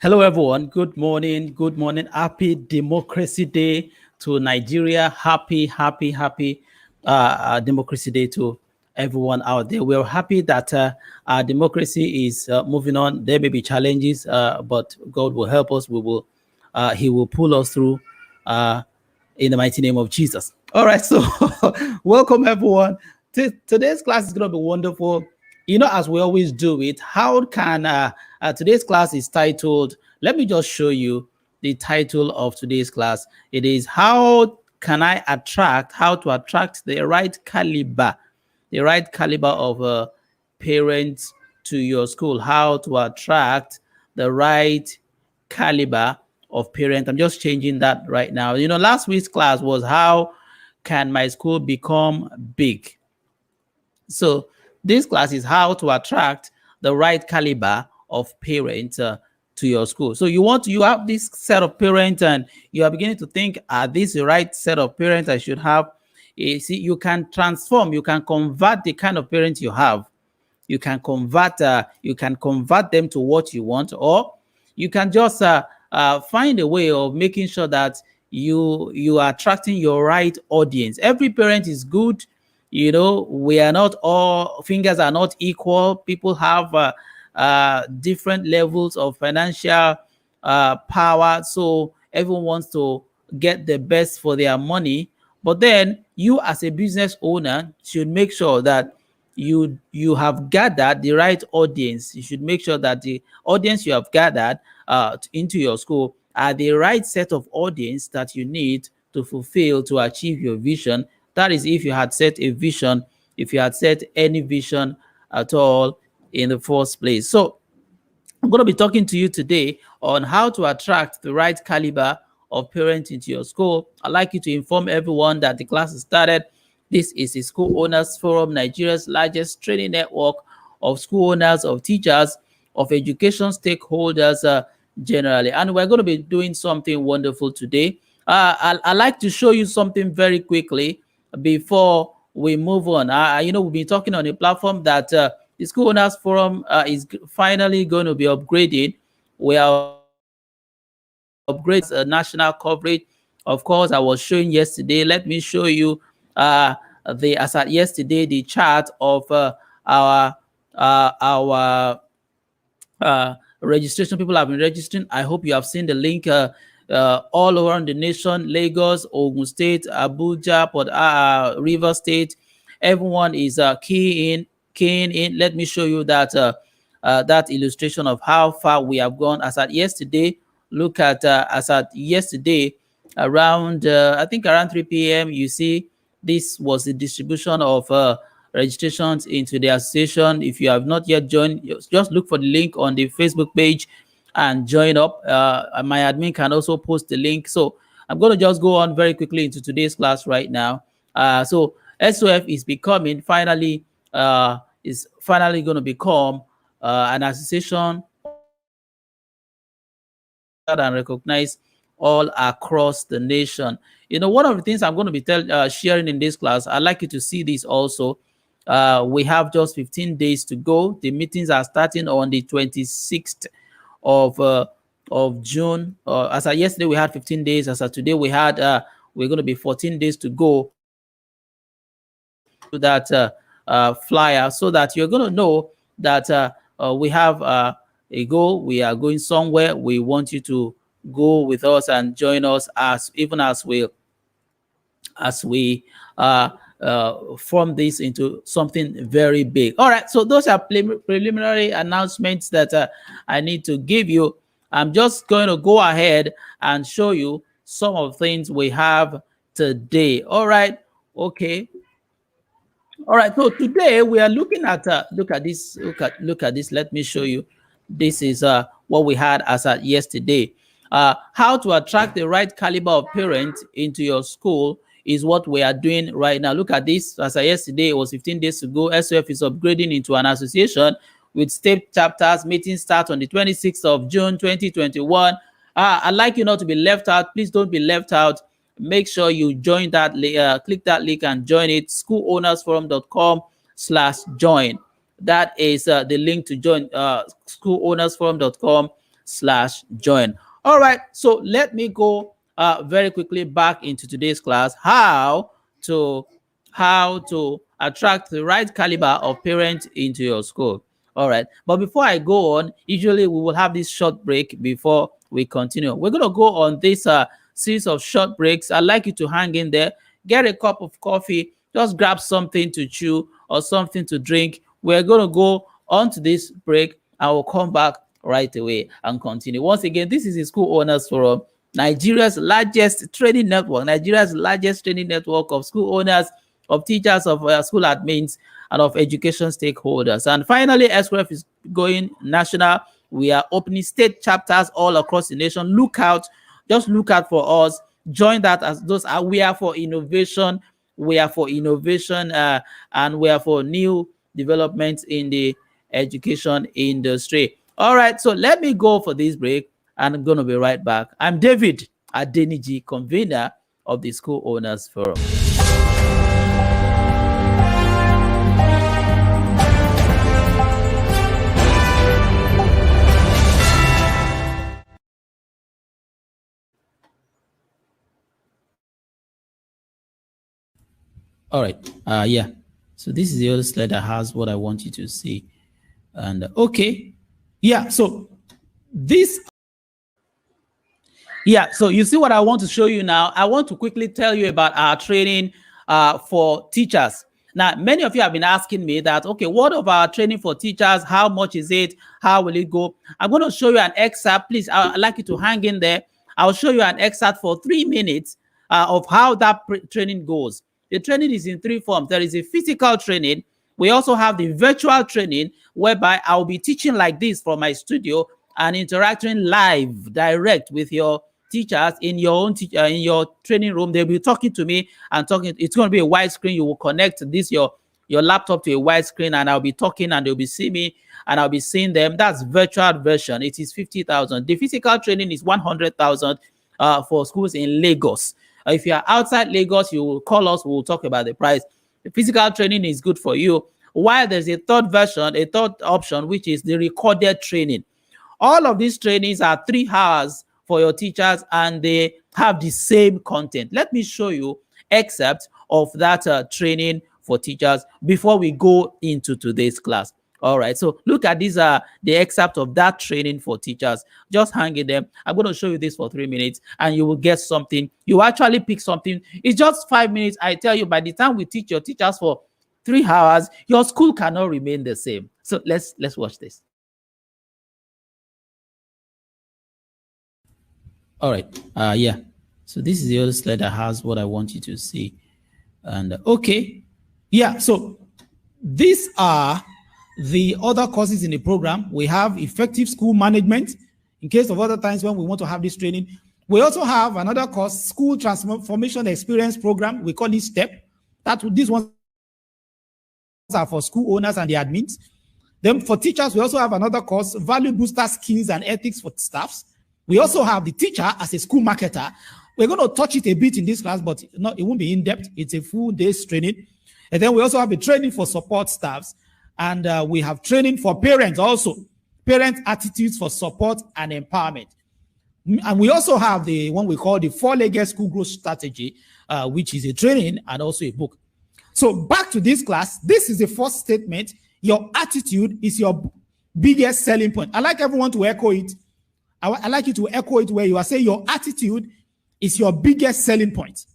Hello, everyone. Good morning. Good morning. Happy Democracy Day to Nigeria. Happy Democracy Day to everyone out there. We're happy that our democracy is moving on. There may be challenges, but God will help us. He will pull us through uh, in the mighty name of Jesus. All right. So, welcome, everyone. Today's class is going to be wonderful. As we always do it, how can today's class is titled, let me just show you the title of today's class. It is how to attract the right caliber of parents to your school. How to attract the right caliber of parent. I'm just changing that right now. Last week's class was how can my school become big? So this class is how to attract the right caliber of parents to your school. So you have this set of parents and you are beginning to think, are these the right set of parents I should have? See, you can transform, you can convert the kind of parents you have. You can convert them to what you want, or you can just find a way of making sure that you are attracting your right audience. Every parent is good. We are not all fingers are not equal. People have different levels of financial power, so everyone wants to get the best for their money. But then you, as a business owner, should make sure that you have gathered the right audience. You should make sure that the audience you have gathered into your school are the right set of audience that you need to achieve your vision. That is, if you had set a vision, if you had set any vision at all in the first place. So I'm going to be talking to you today on how to attract the right caliber of parents into your school. I'd like you to inform everyone that the class has started. This is the School Owners Forum, Nigeria's largest training network of school owners, of teachers, of education stakeholders generally. And we're going to be doing something wonderful today. I'd like to show you something very quickly before we move on. We've been talking on a platform that the School Owners Forum is finally going to be upgraded. We are upgrading national coverage. Of course, I was showing yesterday. Let me show you as at yesterday the chart of our registration. People have been registering. I hope you have seen the link all around the nation: Lagos, Ogun State, Abuja, River State. Everyone is keying in. Let me show you that that illustration of how far we have gone. As at yesterday, look at as at yesterday around I think around 3 p.m. You see this was the distribution of registrations into the association. If you have not yet joined, just look for the link on the Facebook page and join up. My admin can also post the link. So I'm going to just go on very quickly into today's class right now. So SOF is finally going to become an association and recognized all across the nation. One of the things I'm going to be sharing in this class, I'd like you to see this also. We have just 15 days to go. The meetings are starting on the 26th of June. As of yesterday, we had 15 days. As of today, we're going to be 14 days to go to that flyer, so that you're going to know that we have a goal. We are going somewhere. We want you to go with us and join us as we form this into something very big. All right, so those are preliminary announcements that I need to give you. I'm just going to go ahead and show you some of the things we have today. All right, okay. All right, so today we are looking at look at this. Let me show you. This is what we had as at yesterday. How to attract the right caliber of parents into your school is what we are doing right now. Look at this. As of yesterday, it was 15 days ago. SOF is upgrading into an association with state chapters. Meetings start on the 26th of June 2021. I'd like you not to be left out. Please don't be left out. Make sure you join that, click that link and join it. schoolownersforum.com/join. That is the link to join schoolownersforum.com calibre.com/join. All right, so let me go very quickly back into today's class, how to attract the right caliber of parents into your school. All right, but before I go on, usually we will have this short break before we continue. We're going to go on this series of short breaks. I'd like you to hang in there, get a cup of coffee, just grab something to chew or something to drink. We're going to go on to this break. I will come back right away and continue. Once again, this is the School Owners Forum, Nigeria's largest training network, of school owners, of teachers, of school admins, and of education stakeholders. And finally, SQF is going national. We are opening state chapters all across the nation. Just look out for us. Join that, as those are. We are for innovation. We are for innovation, and we are for new developments in the education industry. All right, so let me go for this break, and I'm going to be right back. I'm David Adeniji, convener of the School Owners Forum. All right, yeah. So this is the other slide that has what I want you to see. And okay, yeah, so this, yeah, so you see what I want to show you now. I want to quickly tell you about our training for teachers. Now, many of you have been asking me that, okay, what of our training for teachers? How much is it? How will it go? I'm going to show you an excerpt. Please, I'd like you to hang in there. I'll show you an excerpt for 3 minutes of how that training goes. The training is in 3 forms. There is a physical training. We also have the virtual training, whereby I'll be teaching like this from my studio and interacting live, direct with your teachers in your own in your training room. They'll be talking to me and talking. It's going to be a wide screen. You will connect this your laptop to a wide screen, and I'll be talking, and they'll be seeing me, and I'll be seeing them. That's virtual version. It is 50,000. The physical training is 100,000 for schools in Lagos. If you are outside Lagos, you will call us. We will talk about the price. The physical training is good for you. While there's a third option, which is the recorded training. All of these trainings are 3 hours for your teachers, and they have the same content. Let me show you excerpts of that training for teachers before we go into today's class. All right, so look at these are the excerpt of that training for teachers. Just hang in them. I'm going to show you this for 3 minutes, and you will get something. You actually pick something. It's just 5 minutes. I tell you, by the time we teach your teachers for 3 hours, your school cannot remain the same. So let's watch this. All right, yeah. So this is the other slide that has what I want you to see. And okay, yeah. So these are the other courses in the program. We have effective school management, in case of other times when we want to have this training. We also have another course, school transformation experience program. We call it STEP. These ones are for school owners and the admins. Then for teachers, we also have another course, value booster skills and ethics for staffs. We also have the teacher as a school marketer. We're going to touch it a bit in this class, but it won't be in depth. It's a full day's training. And then we also have a training for support staffs. And we have training for parents also, parent attitudes for support and empowerment. And we also have the one we call the 4-legged school growth strategy, which is a training and also a book. So back to this class, this is the first statement. Your attitude is your biggest selling point. I like everyone to echo it. I like you to echo it where you are saying your attitude is your biggest selling point.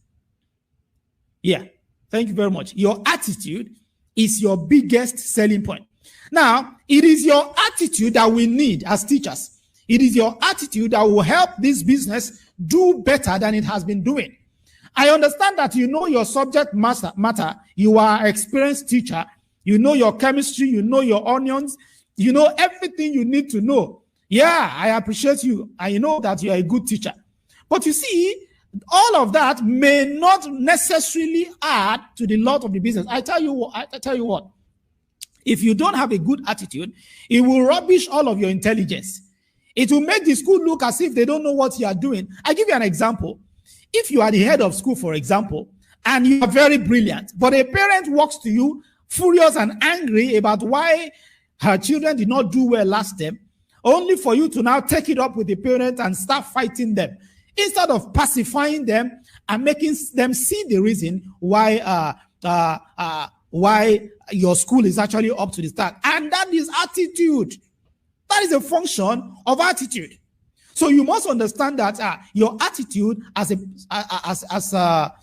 Yeah, thank you very much. Your attitude is your biggest selling point. Now, it is your attitude that we need as teachers. It is your attitude that will help this business do better than it has been doing. I understand that you know your subject matter. You are an experienced teacher. You know your chemistry. You know your onions. You know everything you need to know. Yeah, I appreciate you. I know that you are a good teacher. But you see, all of that may not necessarily add to the lot of the business. I tell you what. If you don't have a good attitude, it will rubbish all of your intelligence. It will make the school look as if they don't know what you are doing. I give you an example. If you are the head of school, for example, and you are very brilliant, but a parent walks to you furious and angry about why her children did not do well last term, only for you to now take it up with the parents and start fighting them, instead of pacifying them and making them see the reason why your school is actually up to the start. And that is attitude. That is a function of attitude. So you must understand that your attitude as a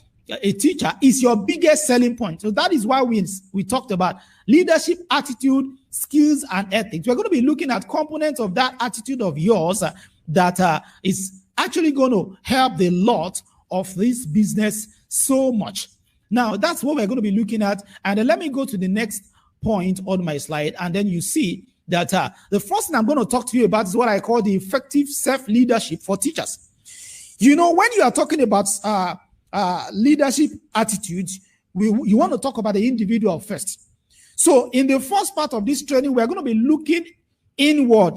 teacher is your biggest selling point. So that is why we talked about leadership, attitude, skills, and ethics. We're going to be looking at components of that attitude of yours that is actually going to help the lot of this business so much. Now, that's what we're going to be looking at. And then let me go to the next point on my slide. And then you see that the first thing I'm going to talk to you about is what I call the effective self-leadership for teachers. You know, when you are talking about leadership attitudes, you want to talk about the individual first. So in the first part of this training, we're going to be looking inward.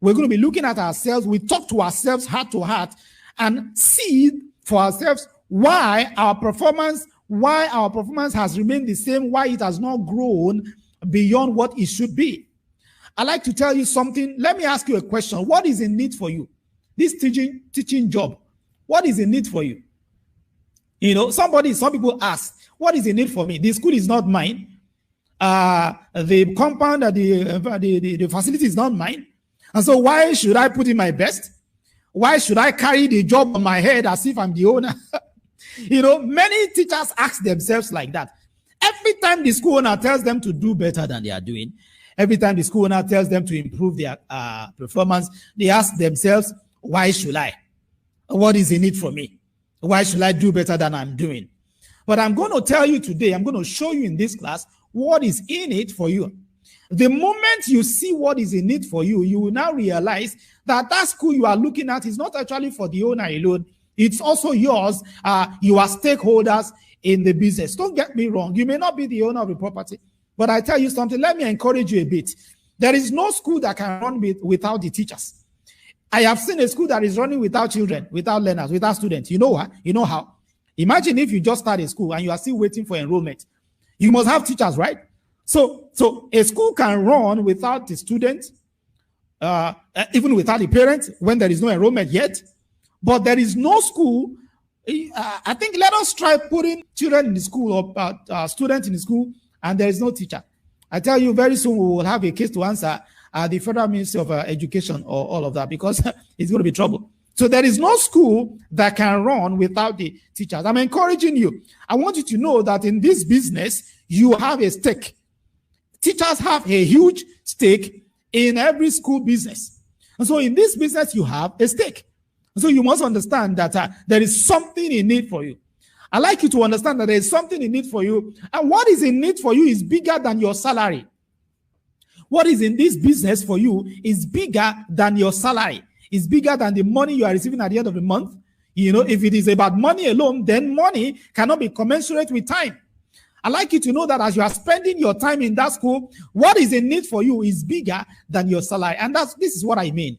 We're going to be looking at ourselves. We talk to ourselves heart to heart and see for ourselves why our performance has remained the same, why it has not grown beyond what it should be. I'd like to tell you something. Let me ask you a question. What is in need for you? This teaching job, what is in need for you? You know, some people ask, what is in need for me? The school is not mine. The compound, the facility is not mine. And so why should I put in my best? Why should I carry the job on my head as if I'm the owner? You know, many teachers ask themselves like that. Every time the school owner tells them to do better than they are doing, every time the school owner tells them to improve their performance, they ask themselves, why should I? What is in it for me? Why should I do better than I'm doing? But I'm going to tell you today, I'm going to show you in this class what is in it for you. The moment you see what is in it for you, you will now realize that that school you are looking at is not actually for the owner alone. It's also yours. You are stakeholders in the business. Don't get me wrong. You may not be the owner of the property, but I tell you something. Let me encourage you a bit. There is no school that can run without the teachers. I have seen a school that is running without children, without learners, without students. You know what? You know how? Imagine if you just start a school and you are still waiting for enrollment. You must have teachers, right? So a school can run without the students, even without the parents when there is no enrollment yet. But there is no school. I think let us try putting children in the school or students in the school and there is no teacher. I tell you, very soon we will have a case to answer the Federal Ministry of Education or all of that, because it's going to be trouble. So there is no school that can run without the teachers. I'm encouraging you. I want you to know that in this business, you have a stake. Teachers have a huge stake in every school business. And so in this business, you have a stake. So you must understand that there is something in it for you. I'd like you to understand that there is something in it for you. And what is in it for you is bigger than your salary. What is in this business for you is bigger than your salary. It's bigger than the money you are receiving at the end of the month. You know, if it is about money alone, then money cannot be commensurate with time. I'd like you to know that as you are spending your time in that school, what is in it for you is bigger than your salary. And this is what I mean.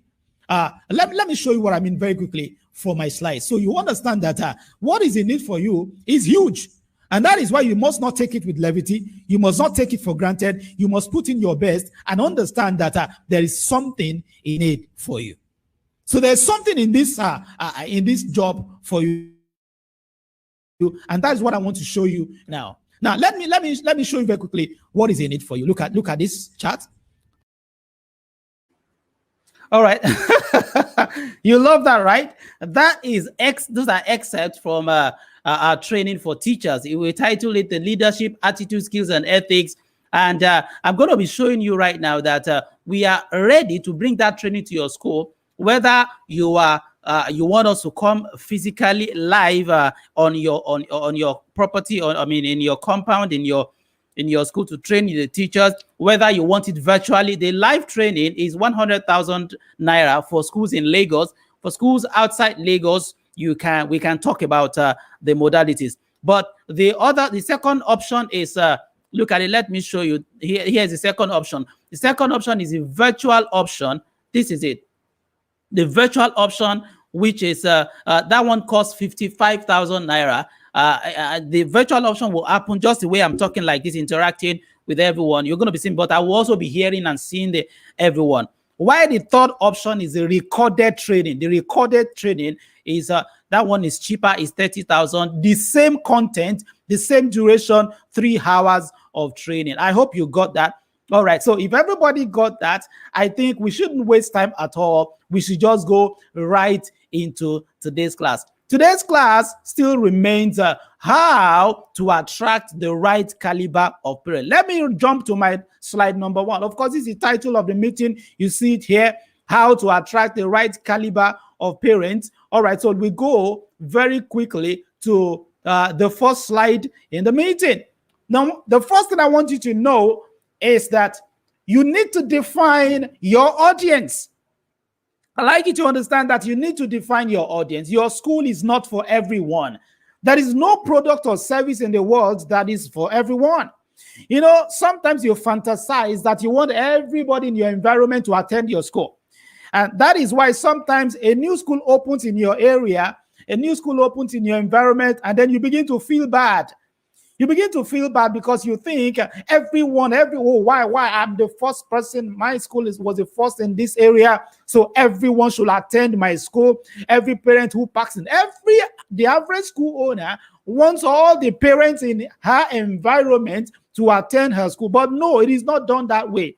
Let me show you what I mean very quickly for my slides. So you understand that what is in it for you is huge. And that is why you must not take it with levity. You must not take it for granted. You must put in your best and understand that there is something in it for you. So there's something in this job for you. And that is what I want to show you now. Now, let me show you very quickly what is in it for you. Look at this chart. All right. You love that, right? That is those are excerpts from our training for teachers. We titled it The Leadership, Attitude, Skills, and Ethics. And I'm going to be showing you right now that we are ready to bring that training to your school, whether you want us to come physically live on your property, or in your compound, in your school to train the teachers, whether you want it virtually. The live training is 100,000 naira for schools in Lagos. For schools outside Lagos, we can talk about the modalities. But the second option is look at it. Let me show you. Here's the second option. The second option is a virtual option. This is it. The virtual option, which is that one costs 55,000 naira. The virtual option will happen just the way I'm talking like this, interacting with everyone. You're going to be seeing, but I will also be hearing and seeing everyone. Why the third option is the recorded training. The recorded training is that one is cheaper, is 30,000. The same content, the same duration, 3 hours of training. I hope you got that. All right. So if everybody got that, I think we shouldn't waste time at all. We should just go right into today's class. Today's class still remains how to attract the right caliber of parent. Let me jump to my slide number 1. Of course, this is the title of the meeting. You see it here, how to attract the right caliber of parents. All right, so we go very quickly to the first slide in the meeting. Now, the first thing I want you to know is that you need to define your audience. I like you to understand that you need to define your audience. Your school is not for everyone. There is no product or service in the world that is for everyone. You know, sometimes you fantasize that you want everybody in your environment to attend your school. And that is why sometimes a new school opens in your area, a new school opens in your environment, and then you begin to feel bad. You begin to feel bad because you think why I'm the first person. My school was the first in this area, so everyone should attend my school. Every parent who parks in the average school owner wants all the parents in her environment to attend her school. But no, it is not done that way.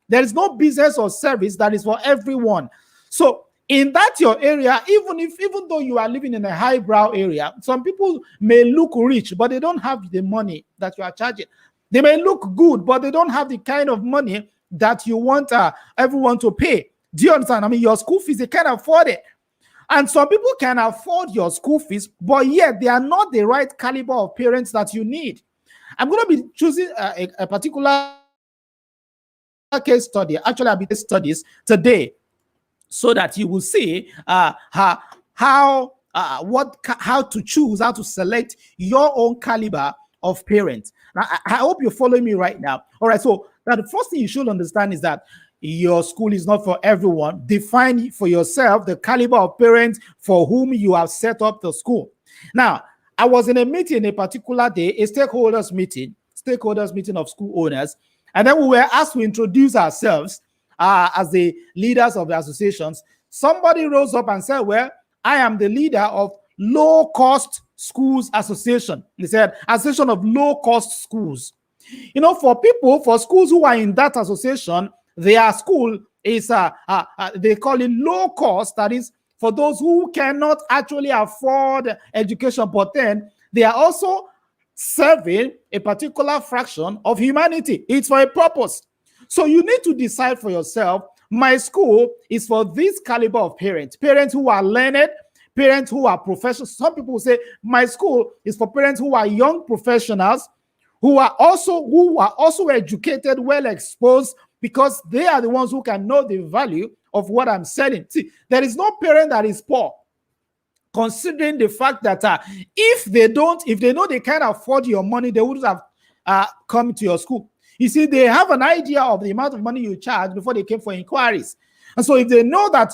There is no business or service that is for everyone. So in that your area, even though you are living in a highbrow area, some people may look rich, but they don't have the money that you are charging. They may look good, but they don't have the kind of money that you want everyone to pay. Do you understand? I mean, your school fees, they can't afford it. And some people can afford your school fees, but yet they are not the right caliber of parents that you need. I'm going to be choosing a particular case study. Actually, I'll be case studies today, so that you will see how to choose, how to select your own caliber of parents. Now, I hope you're following me right now. All right, so now the first thing you should understand is that your school is not for everyone. Define for yourself the caliber of parents for whom you have set up the school. Now, I was in a meeting a particular day, a stakeholders meeting of school owners, and then we were asked to introduce ourselves as the leaders of the associations. Somebody rose up and said, well, I am the leader of Low Cost Schools Association. He said, Association of Low Cost Schools. You know, for schools who are in that association, their school is, they call it low cost. That is for those who cannot actually afford education, but then they are also serving a particular fraction of humanity. It's for a purpose. So you need to decide for yourself, my school is for this caliber of parents who are learned, parents who are professionals. Some people say my school is for parents who are young professionals, who are also educated, well exposed, because they are the ones who can know the value of what I'm selling. See, there is no parent that is poor, considering the fact that if they know they can't afford your money, they wouldn't have come to your school. You see, they have an idea of the amount of money you charge before they came for inquiries. And so if they know that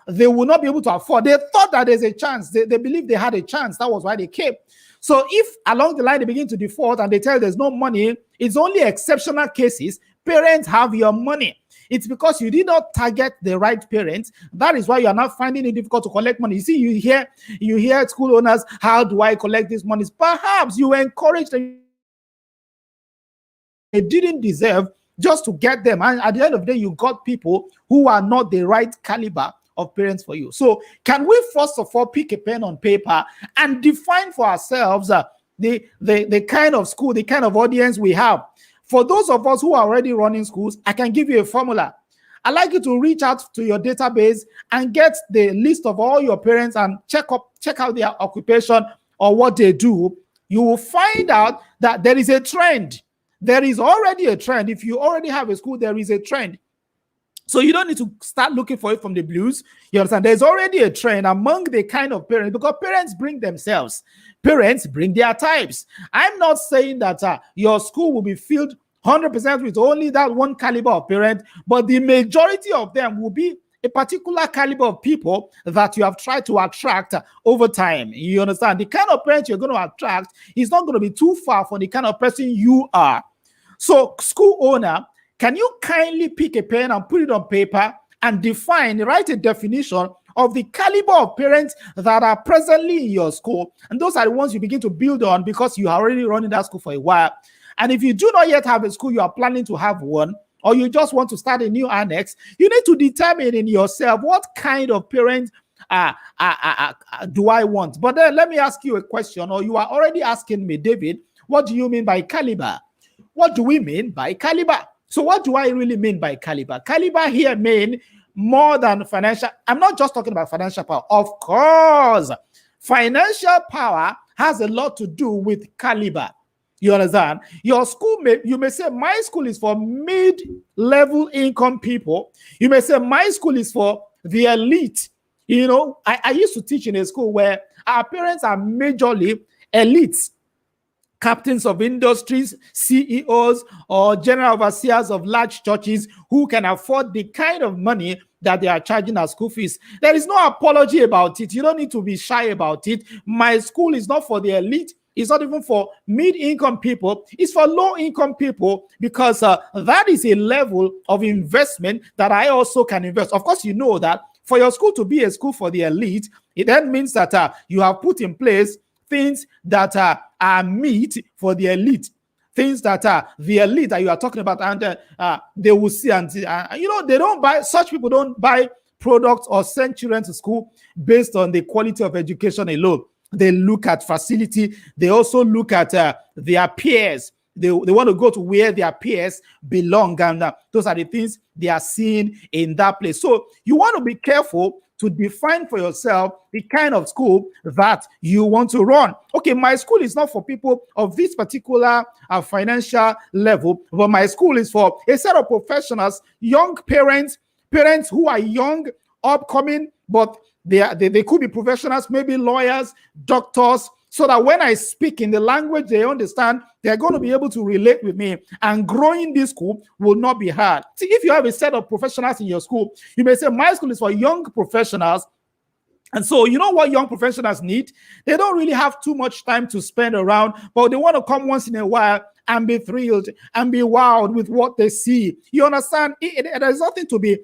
they will not be able to afford, they thought that there's a chance. They believe they had a chance. That was why they came. So if along the line they begin to default and they tell you there's no money, it's only exceptional cases. Parents have your money. It's because you did not target the right parents. That is why you are not finding it difficult to collect money. You see, you hear school owners, how do I collect this money? Perhaps you encourage them. They didn't deserve just to get them. And at the end of the day, you got people who are not the right caliber of parents for you. So can we first of all pick a pen on paper and define for ourselves the kind of school, the kind of audience we have? For those of us who are already running schools, I can give you a formula. I'd like you to reach out to your database and get the list of all your parents and check out their occupation or what they do. You will find out that there is a trend. There is already a trend. If you already have a school, there is a trend. So you don't need to start looking for it from the blues. You understand? There's already a trend among the kind of parents, because parents bring themselves. Parents bring their types. I'm not saying that your school will be filled 100% with only that one caliber of parent, but the majority of them will be a particular caliber of people that you have tried to attract over time. You understand? The kind of parent you're going to attract is not going to be too far from the kind of person you are. So, school owner, can you kindly pick a pen and put it on paper and write a definition of the caliber of parents that are presently in your school. And those are the ones you begin to build on because you are already running that school for a while. And if you do not yet have a school, you are planning to have one, or you just want to start a new annex, you need to determine in yourself what kind of parent do I want. But then let me ask you a question, or you are already asking me, David, what do you mean by caliber? What do we mean by caliber? So what do I really mean by caliber? Caliber here mean more than financial. I'm not just talking about financial power. Of course, financial power has a lot to do with caliber. You understand? Your school you may say, my school is for mid-level income people. You may say, my school is for the elite. You know, I used to teach in a school where our parents are majorly elites, captains of industries, CEOs, or general overseers of large churches who can afford the kind of money that they are charging as school fees. There is no apology about it. You don't need to be shy about it. My school is not for the elite. It's not even for mid-income people. It's for low-income people, because that is a level of investment that I also can invest. Of course, you know that for your school to be a school for the elite, it then means that you have put in place things that are meat for the elite, things that the elite that you are talking about, and they will see. And you know, they don't buy, such people don't buy products or send children to school based on the quality of education alone. They look at facility. They also look at their peers. They want to go to where their peers belong, and those are the things they are seeing in that place. So you want to be careful to define for yourself the kind of school that you want to run. Okay, my school is not for people of this particular financial level, but my school is for a set of professionals, young parents who are young, upcoming, but they could be professionals, maybe lawyers, doctors, so that when I speak in the language they understand, they're going to be able to relate with me, and growing this school will not be hard. See, if you have a set of professionals in your school, you may say, my school is for young professionals. And so, you know what young professionals need? They don't really have too much time to spend around, but they want to come once in a while and be thrilled and be wowed with what they see. You understand? There's nothing to be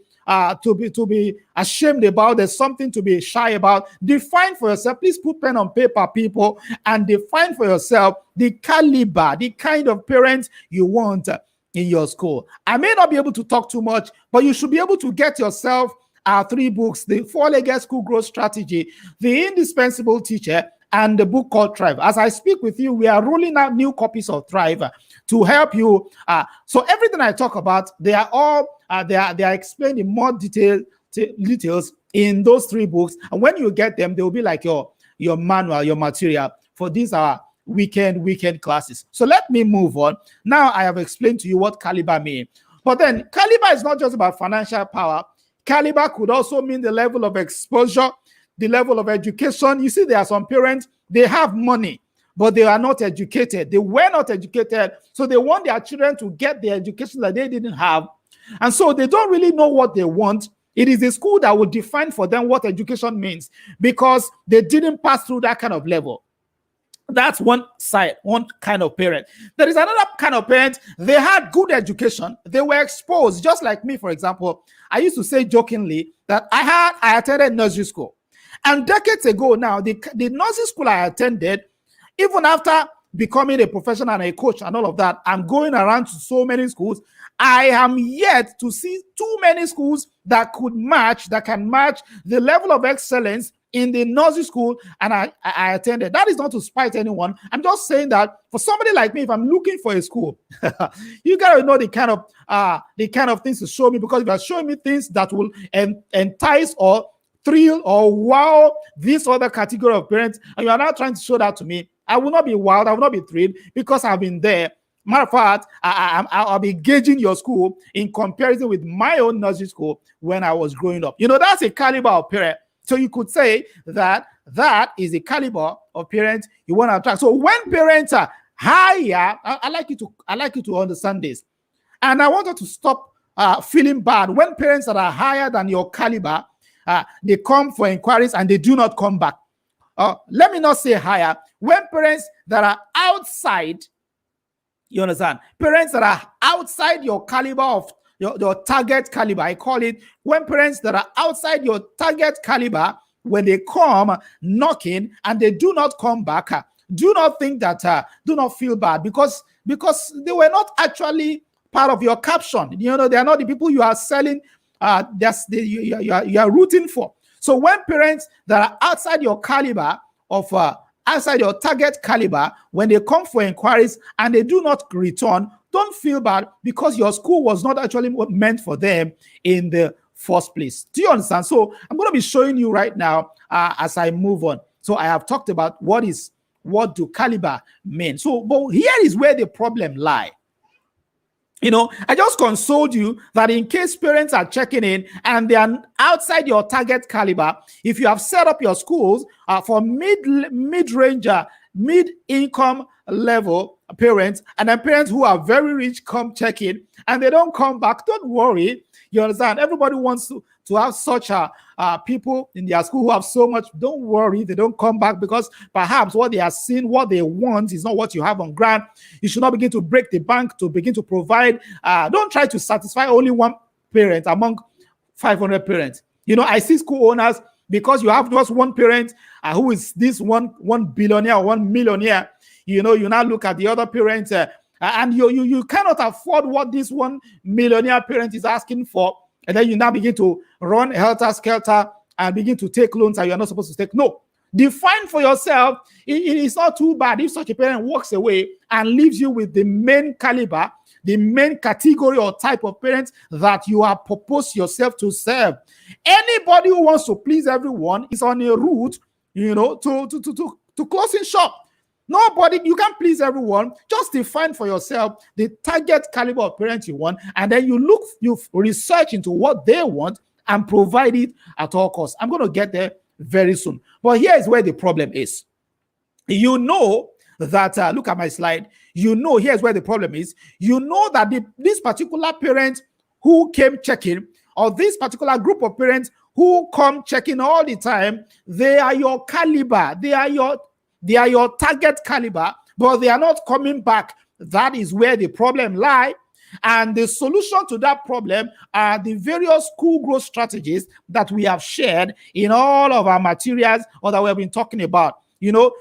ashamed about. There's something to be shy about. Define for yourself. Please put pen on paper, people, and define for yourself the caliber, the kind of parents you want in your school. I may not be able to talk too much, but you should be able to get yourself 3 books: the 4-legged school growth strategy, the indispensable teacher, and the book called Thrive. As I speak with you, we are rolling out new copies of Thrive to help you. So everything I talk about, they are all they are explained in more details in those 3 books. And when you get them, they will be like your manual, your material for these weekend classes. So let me move on. Now I have explained to you what caliber means. But then caliber is not just about financial power. Caliber could also mean the level of exposure, the level of education. You see, there are some parents, they have money, but they are not educated. They were not educated, so they want their children to get the education that they didn't have. And so they don't really know what they want. It is the school that will define for them what education means, because they didn't pass through that kind of level. That's one side, one kind of parent. There is another kind of parent. They had good education. They were exposed, just like me, for example. I used to say jokingly that I attended nursery school. And decades ago now, the nursery school I attended, even after becoming a professional and a coach and all of that, I'm going around to so many schools. I am yet to see too many schools that can match the level of excellence in the nursery school and I attended. That is not to spite anyone. I'm just saying that for somebody like me, if I'm looking for a school, you gotta know the kind of things to show me, because if you're showing me things that will entice or thrill or wow this other category of parents, and you are not trying to show that to me, I will not be wild, I will not be thrilled, because I've been there. Matter of fact, I'll be gauging your school in comparison with my own nursery school when I was growing up. You know, that's a caliber of parent. So you could say that is a caliber of parents you want to attract. So when parents are higher, I like you to understand this. And I want you to stop feeling bad when parents that are higher than your caliber, they come for inquiries and they do not come back. Let me not say higher. When parents that are outside, you understand? Parents that are outside your caliber of your target caliber. I call it when parents that are outside your target caliber, when they come knocking and they do not come back, do not think that, do not feel bad because they were not actually part of your caption. They are not the people you are selling. You are rooting for. So when parents that are outside your caliber of outside your target caliber, when they come for inquiries and they do not return, don't feel bad because your school was not actually meant for them in the first place. Do you understand? So I'm going to be showing you right now as I move on. So I have talked about what do caliber mean. So, but here is where the problem lies. I just consoled you that in case parents are checking in and they are outside your target caliber, if you have set up your schools for mid-range, mid-income level parents, and then parents who are very rich come check in and they don't come back, don't worry. You understand? Everybody wants to have such people in their school who have so much. Don't worry, they don't come back because perhaps what they are seeing, what they want is not what you have on ground. You should not begin to break the bank to begin to provide. Don't try to satisfy only one parent among 500 parents. I see school owners, because you have just one parent who is this one billionaire or 1 millionaire. You now look at the other parents and you cannot afford what this 1 millionaire parent is asking for. And then you now begin to run helter-skelter and begin to take loans that you are not supposed to take. No. Define for yourself. It is not too bad if such a parent walks away and leaves you with the main caliber, the main category or type of parents that you have proposed yourself to serve. Anybody who wants to please everyone is on a route, to closing shop. Nobody, you can't please everyone. Just define for yourself the target caliber of parents you want, and then you research into what they want and provide it at all costs. I'm going to get there very soon. But here is where the problem is. That, look at my slide. Here's where the problem is. That this particular parent who came checking, or this particular group of parents who come checking all the time, they are your caliber. They are your target caliber, but they are not coming back. That is where the problem lies. And the solution to that problem are the various school growth strategies that we have shared in all of our materials or that we have been talking about.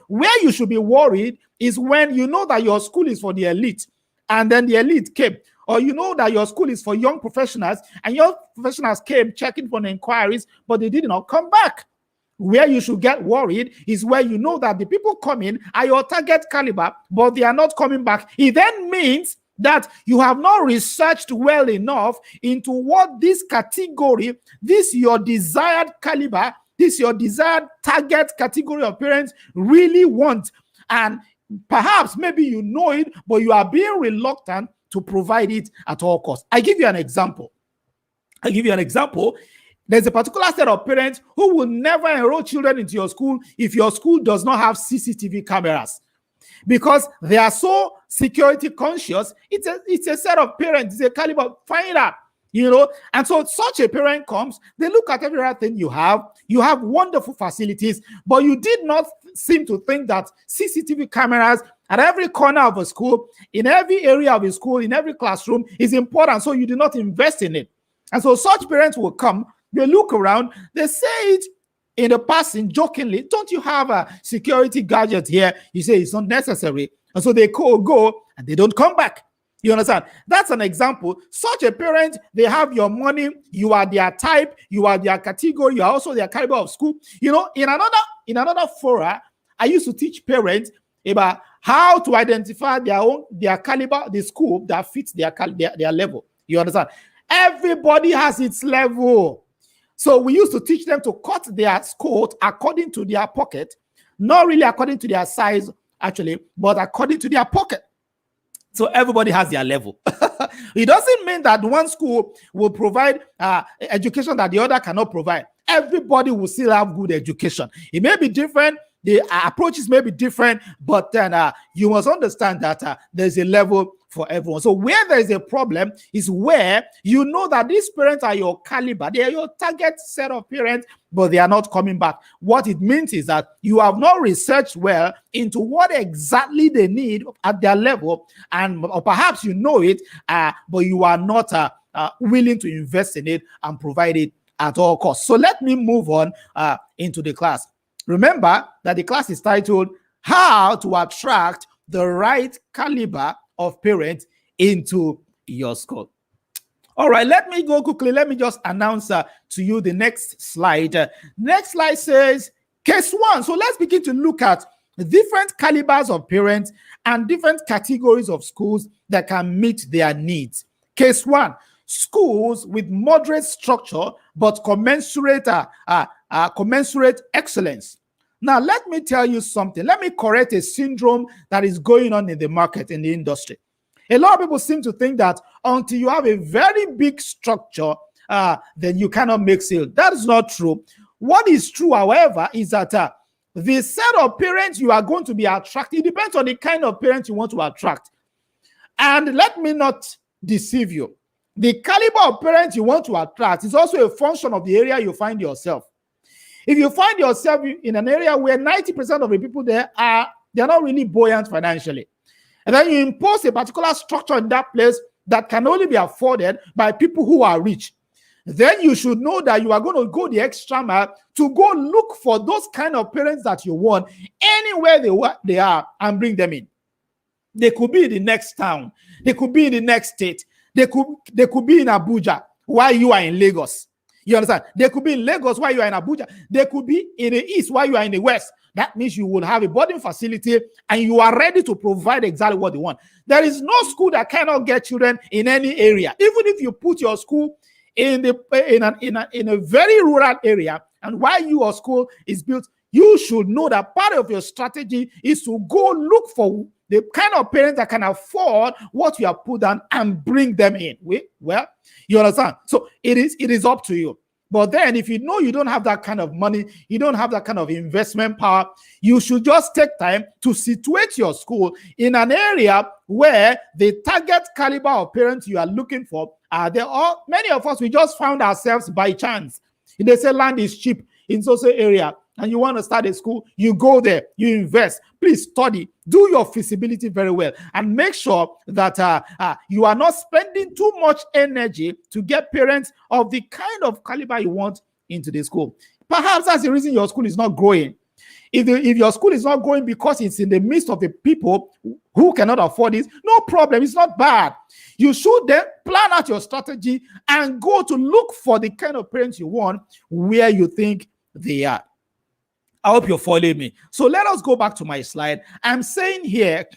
Where you should be worried is when you know that your school is for the elite and then the elite came, or that your school is for young professionals and young professionals came checking for the inquiries, but they did not come back. Where you should get worried is where you know that the people coming are your target caliber, but they are not coming back. It then means that you have not researched well enough into what this category, this your desired caliber, this your desired target category of parents really want. And perhaps maybe you know it, but you are being reluctant to provide it at all costs. I give you an example. There's a particular set of parents who will never enroll children into your school if your school does not have CCTV cameras, because they are so security conscious. It's a set of parents, it's a caliber, find out, And so such a parent comes, they look at everything you have wonderful facilities, but you did not seem to think that CCTV cameras at every corner of a school, in every area of a school, in every classroom is important, so you do not invest in it. And so such parents will come, they look around, they say it in the passing jokingly, don't you have a security gadget here? You say it's not necessary. And so they go and they don't come back. You understand? That's an example. Such a parent, they have your money, you are their type, you are their category, you are also their caliber of school. In another fora, I used to teach parents about how to identify their caliber, the school that fits their level. You understand? Everybody has its level. So we used to teach them to cut their coat according to their pocket, not really according to their size, actually, but according to their pocket. So everybody has their level. It doesn't mean that one school will provide education that the other cannot provide. Everybody will still have good education. It may be different. The approaches may be different, but then you must understand that there's a level for everyone. So where there is a problem is where you know that these parents are your caliber. They are your target set of parents, but they are not coming back. What it means is that you have not researched well into what exactly they need at their level, or perhaps you know it, but you are not willing to invest in it and provide it at all costs. So let me move on into the class. Remember that the class is titled How to Attract the Right Caliber of Parents into Your School. All right, let me go quickly. Let me just announce to you the next slide. Next slide says case one. So let's begin to look at different calibers of parents and different categories of schools that can meet their needs. Case one, schools with moderate structure but commensurate excellence. Now, let me tell you something. Let me correct a syndrome that is going on in the market, in the industry. A lot of people seem to think that until you have a very big structure, then you cannot make sales. That is not true. What is true, however, is that the set of parents you are going to be attracted, it depends on the kind of parents you want to attract. And let me not deceive you. The caliber of parents you want to attract is also a function of the area you find yourself. If you find yourself in an area where 90% of the people there they're not really buoyant financially, and then you impose a particular structure in that place that can only be afforded by people who are rich, then you should know that you are going to go the extra mile to go look for those kind of parents that you want anywhere they are and bring them in. They could be in the next town. They could be in the next state. They could be in Abuja while you are in Lagos. You understand? They could be in Lagos while you are in Abuja. They could be in the east while you are in the west. That means you will have a boarding facility and you are ready to provide exactly what they want. There is no school that cannot get children in any area. Even if you put your school in a very rural area, and while your school is built, you should know that part of your strategy is to go look for the kind of parents that can afford what you have put down and bring them in. Well, you understand? So it is up to you. But then if you know you don't have that kind of money, you don't have that kind of investment power, you should just take time to situate your school in an area where the target caliber of parents you are looking for are there. Many of us, we just found ourselves by chance. If they say land is cheap in social area and you want to start a school, you go there, you invest. Please study, do your feasibility very well, and make sure that you are not spending too much energy to get parents of the kind of caliber you want into the school. Perhaps that's the reason your school is not growing. If your school is not growing because it's in the midst of the people who cannot afford it, no problem. It's not bad. You should then plan out your strategy and go to look for the kind of parents you want where you think they are. I hope you're following me. So let us go back to my slide. I'm saying here's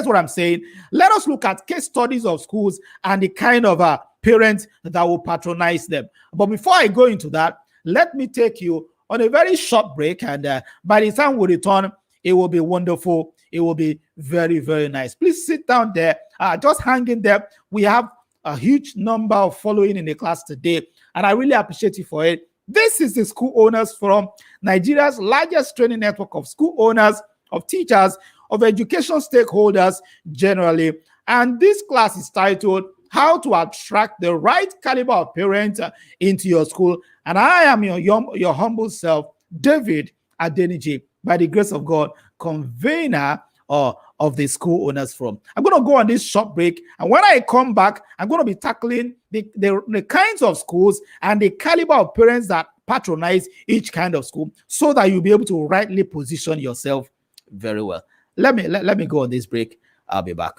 what I'm saying. Let us look at case studies of schools and the kind of parents that will patronize them. But before I go into that, let me take you on a very short break. And by the time we return, it will be wonderful. It will be very, very nice. Please sit down there. Just hang in there. We have a huge number of following in the class today, and I really appreciate you for it. This is the School Owners Forum, Nigeria's largest training network of school owners, of teachers, of education stakeholders generally. And this class is titled How to Attract the Right Caliber of Parents into Your School. And I am your humble self, David Adeniji, by the grace of God, convener of the School Owners Forum. I'm going to go on this short break, and when I come back, I'm going to be tackling the kinds of schools and the caliber of parents that patronize each kind of school, so that you'll be able to rightly position yourself very well. Let me go on this break. I'll be back.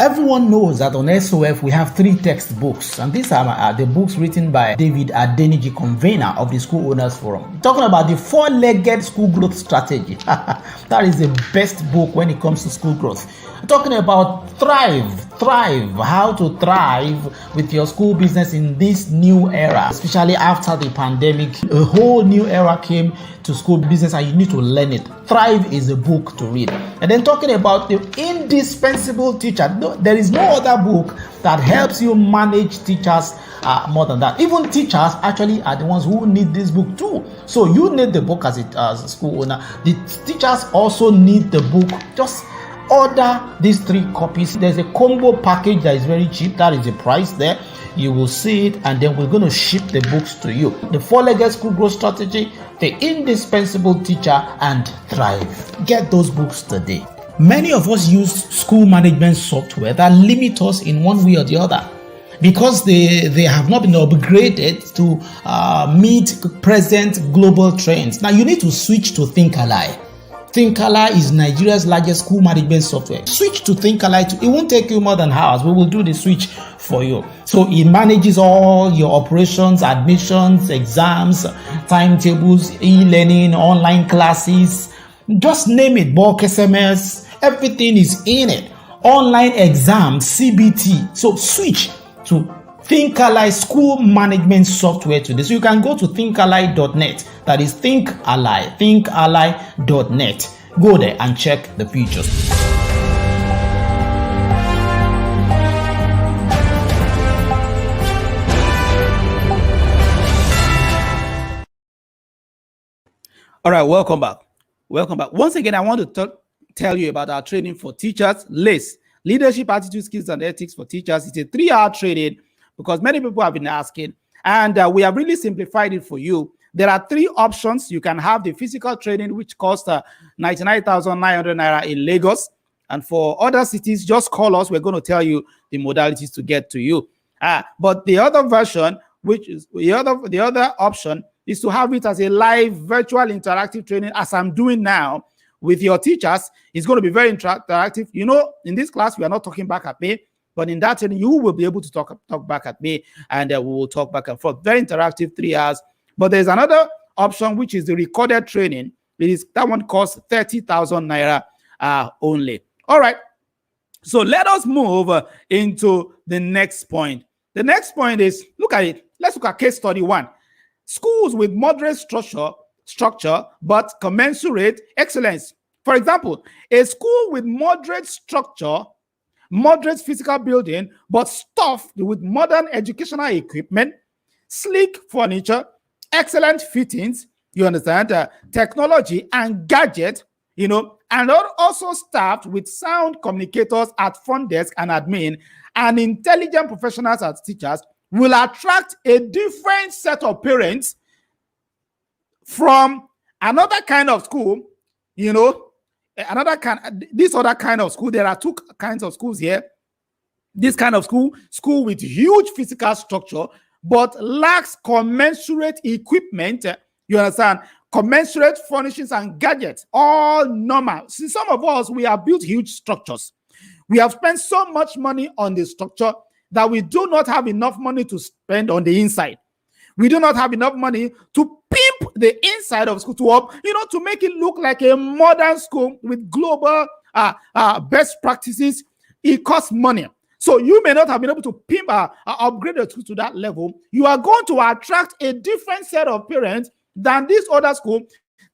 Everyone knows that on SOF we have 3 textbooks, and these are the books written by David Adeniji, convener of the School Owners Forum. Talking about the 4-legged school growth strategy. That is the best book when it comes to school growth. Talking about thrive, how to thrive with your school business in this new era, especially after the pandemic. A whole new era came to school business and you need to learn it. Thrive is a book to read. And then talking about the indispensable teacher, there is no other book that helps you manage teachers more than that. Even teachers actually are the ones who need this book too. So you need the book as a school owner. The teachers also need the book just order these 3 copies. There's a combo package that is very cheap. That is the price there. You will see it, and then we're going to ship the books to you. The 4-legged school growth strategy, the indispensable teacher, and thrive. Get those books today. Many of us use school management software that limit us in one way or the other, because they have not been upgraded to meet present global trends. Now you need to switch to Thinkali. Thinkali is Nigeria's largest school management software. Switch to Thinkali. It won't take you more than hours. We will do the switch for you. So it manages all your operations, admissions, exams, timetables, e-learning, online classes. Just name it. Bulk SMS. Everything is in it. Online exams, CBT. So switch to Thinkali school management software today. So you can go to thinkali.net. That is thinkali.net. Go there and check the features. All right, welcome back. Welcome back. Once again, I want to tell you about our training for teachers, LACE, Leadership, Attitude, Skills, and Ethics for Teachers. It's a 3-hour training because many people have been asking, and we have really simplified it for you. There are 3 options. You can have the physical training, which costs 99,900 naira in Lagos. And for other cities, just call us. We're going to tell you the modalities to get to you. But the other version, which is the other option, is to have it as a live virtual interactive training, as I'm doing now with your teachers. It's going to be very interactive. You know, in this class, we are not talking back at me, but in that training, you will be able to talk back at me, and we will talk back and forth. Very interactive, 3 hours. But there's another option, which is the recorded training. That one costs 30,000 naira only. All right. So let us move into the next point. The next point is, look at it. Let's look at case study 1. Schools with moderate structure, but commensurate excellence. For example, a school with moderate structure, moderate physical building, but stuffed with modern educational equipment, sleek furniture, excellent fittings, you understand, technology and gadget, and also staffed with sound communicators at front desk and admin, and intelligent professionals as teachers, will attract a different set of parents from another kind of school, this other kind of school. There are 2 kinds of schools here. This kind of school with huge physical structure, but lacks commensurate equipment, you understand, commensurate furnishings and gadgets, all normal. See, some of us, we have built huge structures. We have spent so much money on the structure that we do not have enough money to spend on the inside. We do not have enough money to pimp the inside of school to make it look like a modern school with global best practices. It costs money. So you may not have been able to pimp upgrade the school to that level. You are going to attract a different set of parents than this other school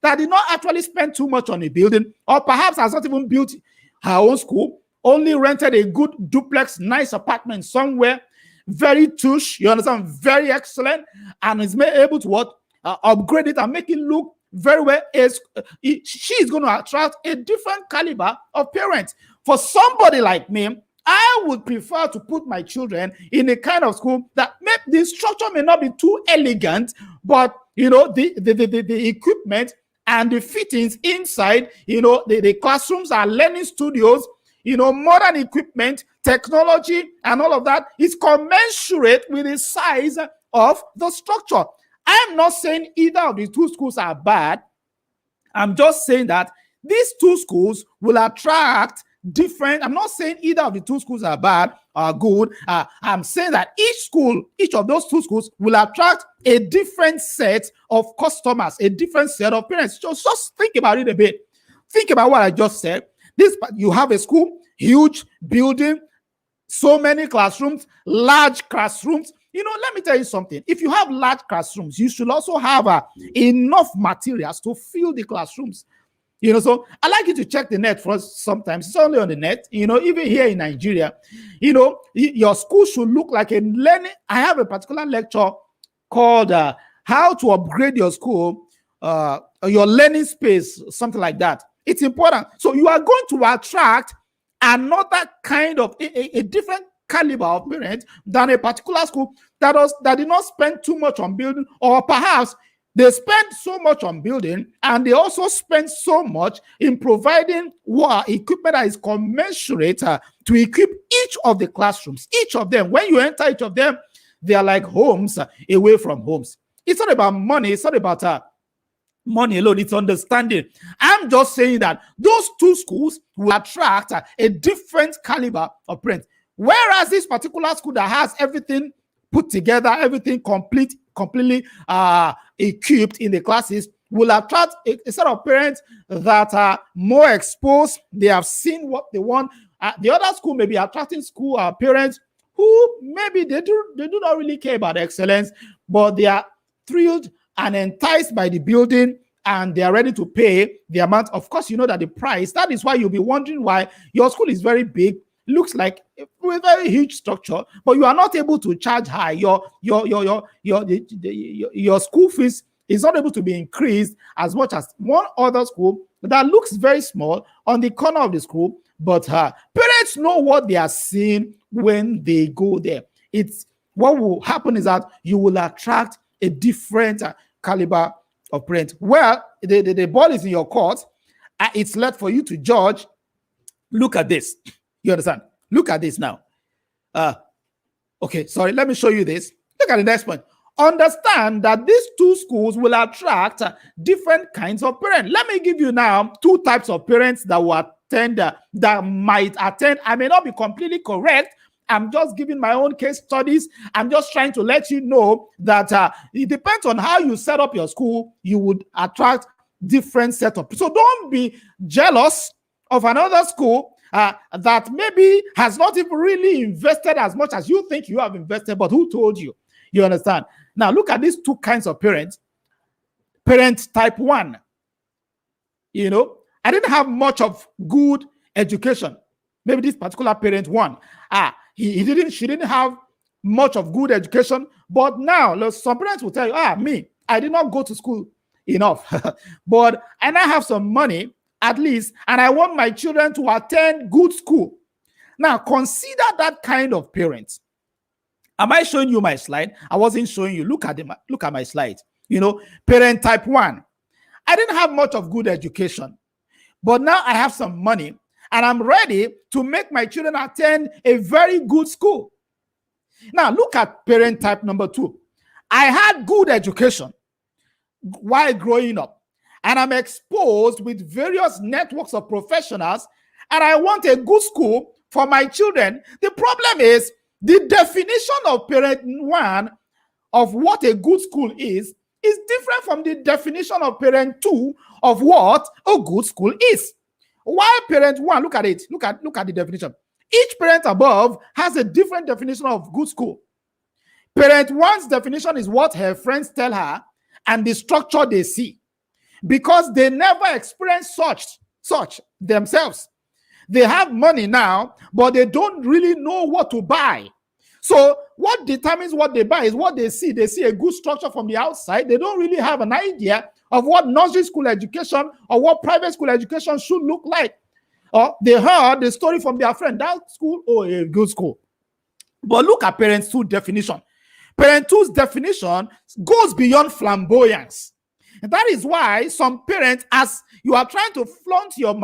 that did not actually spend too much on a building, or perhaps has not even built her own school, only rented a good duplex, nice apartment somewhere, very tush, you understand, very excellent, and is able to upgrade it and make it look very well. She is going to attract a different caliber of parents. For somebody like me, I would prefer to put my children in a kind of school that the structure may not be too elegant, but the equipment and the fittings inside, the classrooms are learning studios, modern equipment, technology, and all of that is commensurate with the size of the structure. I'm not saying either of the 2 schools are bad. I'm just saying that these 2 schools will attract different. I'm not saying either of the 2 schools are bad or good. I'm saying that each of those 2 schools will attract a different set of customers, a different set of parents. Just think about it a bit. Think about what I just said. You have a school, huge building, so many classrooms, large classrooms. Let me tell you something. If you have large classrooms, you should also have enough materials to fill the classrooms. So I like you to check the net first. Sometimes it's only on the net. Even here in Nigeria, your school should look like a learning. I have a particular lecture called "How to Upgrade Your School, Your Learning Space," something like that. It's important. So you are going to attract another kind of a different caliber of parent than a particular school that did not spend too much on building, or perhaps they spend so much on building and they also spend so much in providing equipment that is commensurate to equip each of the classrooms. Each of them, when you enter each of them, they are like homes away from homes. It's not about money. It's not about money alone. It's understanding. I'm just saying that those two schools will attract a different caliber of parents. Whereas this particular school that has everything put together, everything completely equipped in the classes, will attract a set of parents that are more exposed. They have seen what they want. The other school may be attracting school parents who maybe they do not really care about excellence, but they are thrilled and enticed by the building, and they are ready to pay the amount. Of course, you know that the price, that is why you'll be wondering why your school is very big, looks like a very huge structure, but you are not able to charge high. Your school fees is not able to be increased as much as one other school that looks very small on the corner of the school, but parents know what they are seeing when they go there. It's what will happen is that you will attract a different caliber of parent. Well, the ball is in your court. It's left for you to judge. Look at this. You understand? Look at this now. Okay, sorry. Let me show you this. Look at the next point. Understand that these two schools will attract different kinds of parents. Let me give you now two types of parents that will attend, that might attend. I may not be completely correct. I'm just giving my own case studies. I'm just trying to let you know that it depends on how you set up your school. You would attract different setup. So don't be jealous of another school that maybe has not even really invested as much as you think you have invested, but who told you? You understand? Now look at these two kinds of parents. Parent type 1. You know, I didn't have much of good education. Maybe this particular parent 1. She didn't have much of good education, but now some parents will tell you, me, I did not go to school enough, but I now have some money at least, and I want my children to attend good school. Now consider that kind of parent. Am I showing you my slide? I wasn't showing you. Look at my slide. You know, parent type 1. I didn't have much of good education, but now I have some money and I'm ready to make my children attend a very good school. Now look at parent type number 2. I had good education while growing up, and I'm exposed with various networks of professionals, and I want a good school for my children. The problem is the definition of parent 1 of what a good school is different from the definition of parent 2 of what a good school is. While parent 1, look at it, look at the definition. Each parent above has a different definition of good school. Parent 1's definition is what her friends tell her and the structure they see, because they never experience such themselves. They have money now, but they don't really know what to buy. So what determines what they buy is what they see. They see a good structure from the outside. They don't really have an idea of what nursery school education or what private school education should look like. Or they heard the story from their friend, that school, a good school. But look at parent 2's definition. Parent 2's definition goes beyond flamboyance. And that is why some parents, as you are trying to flaunt your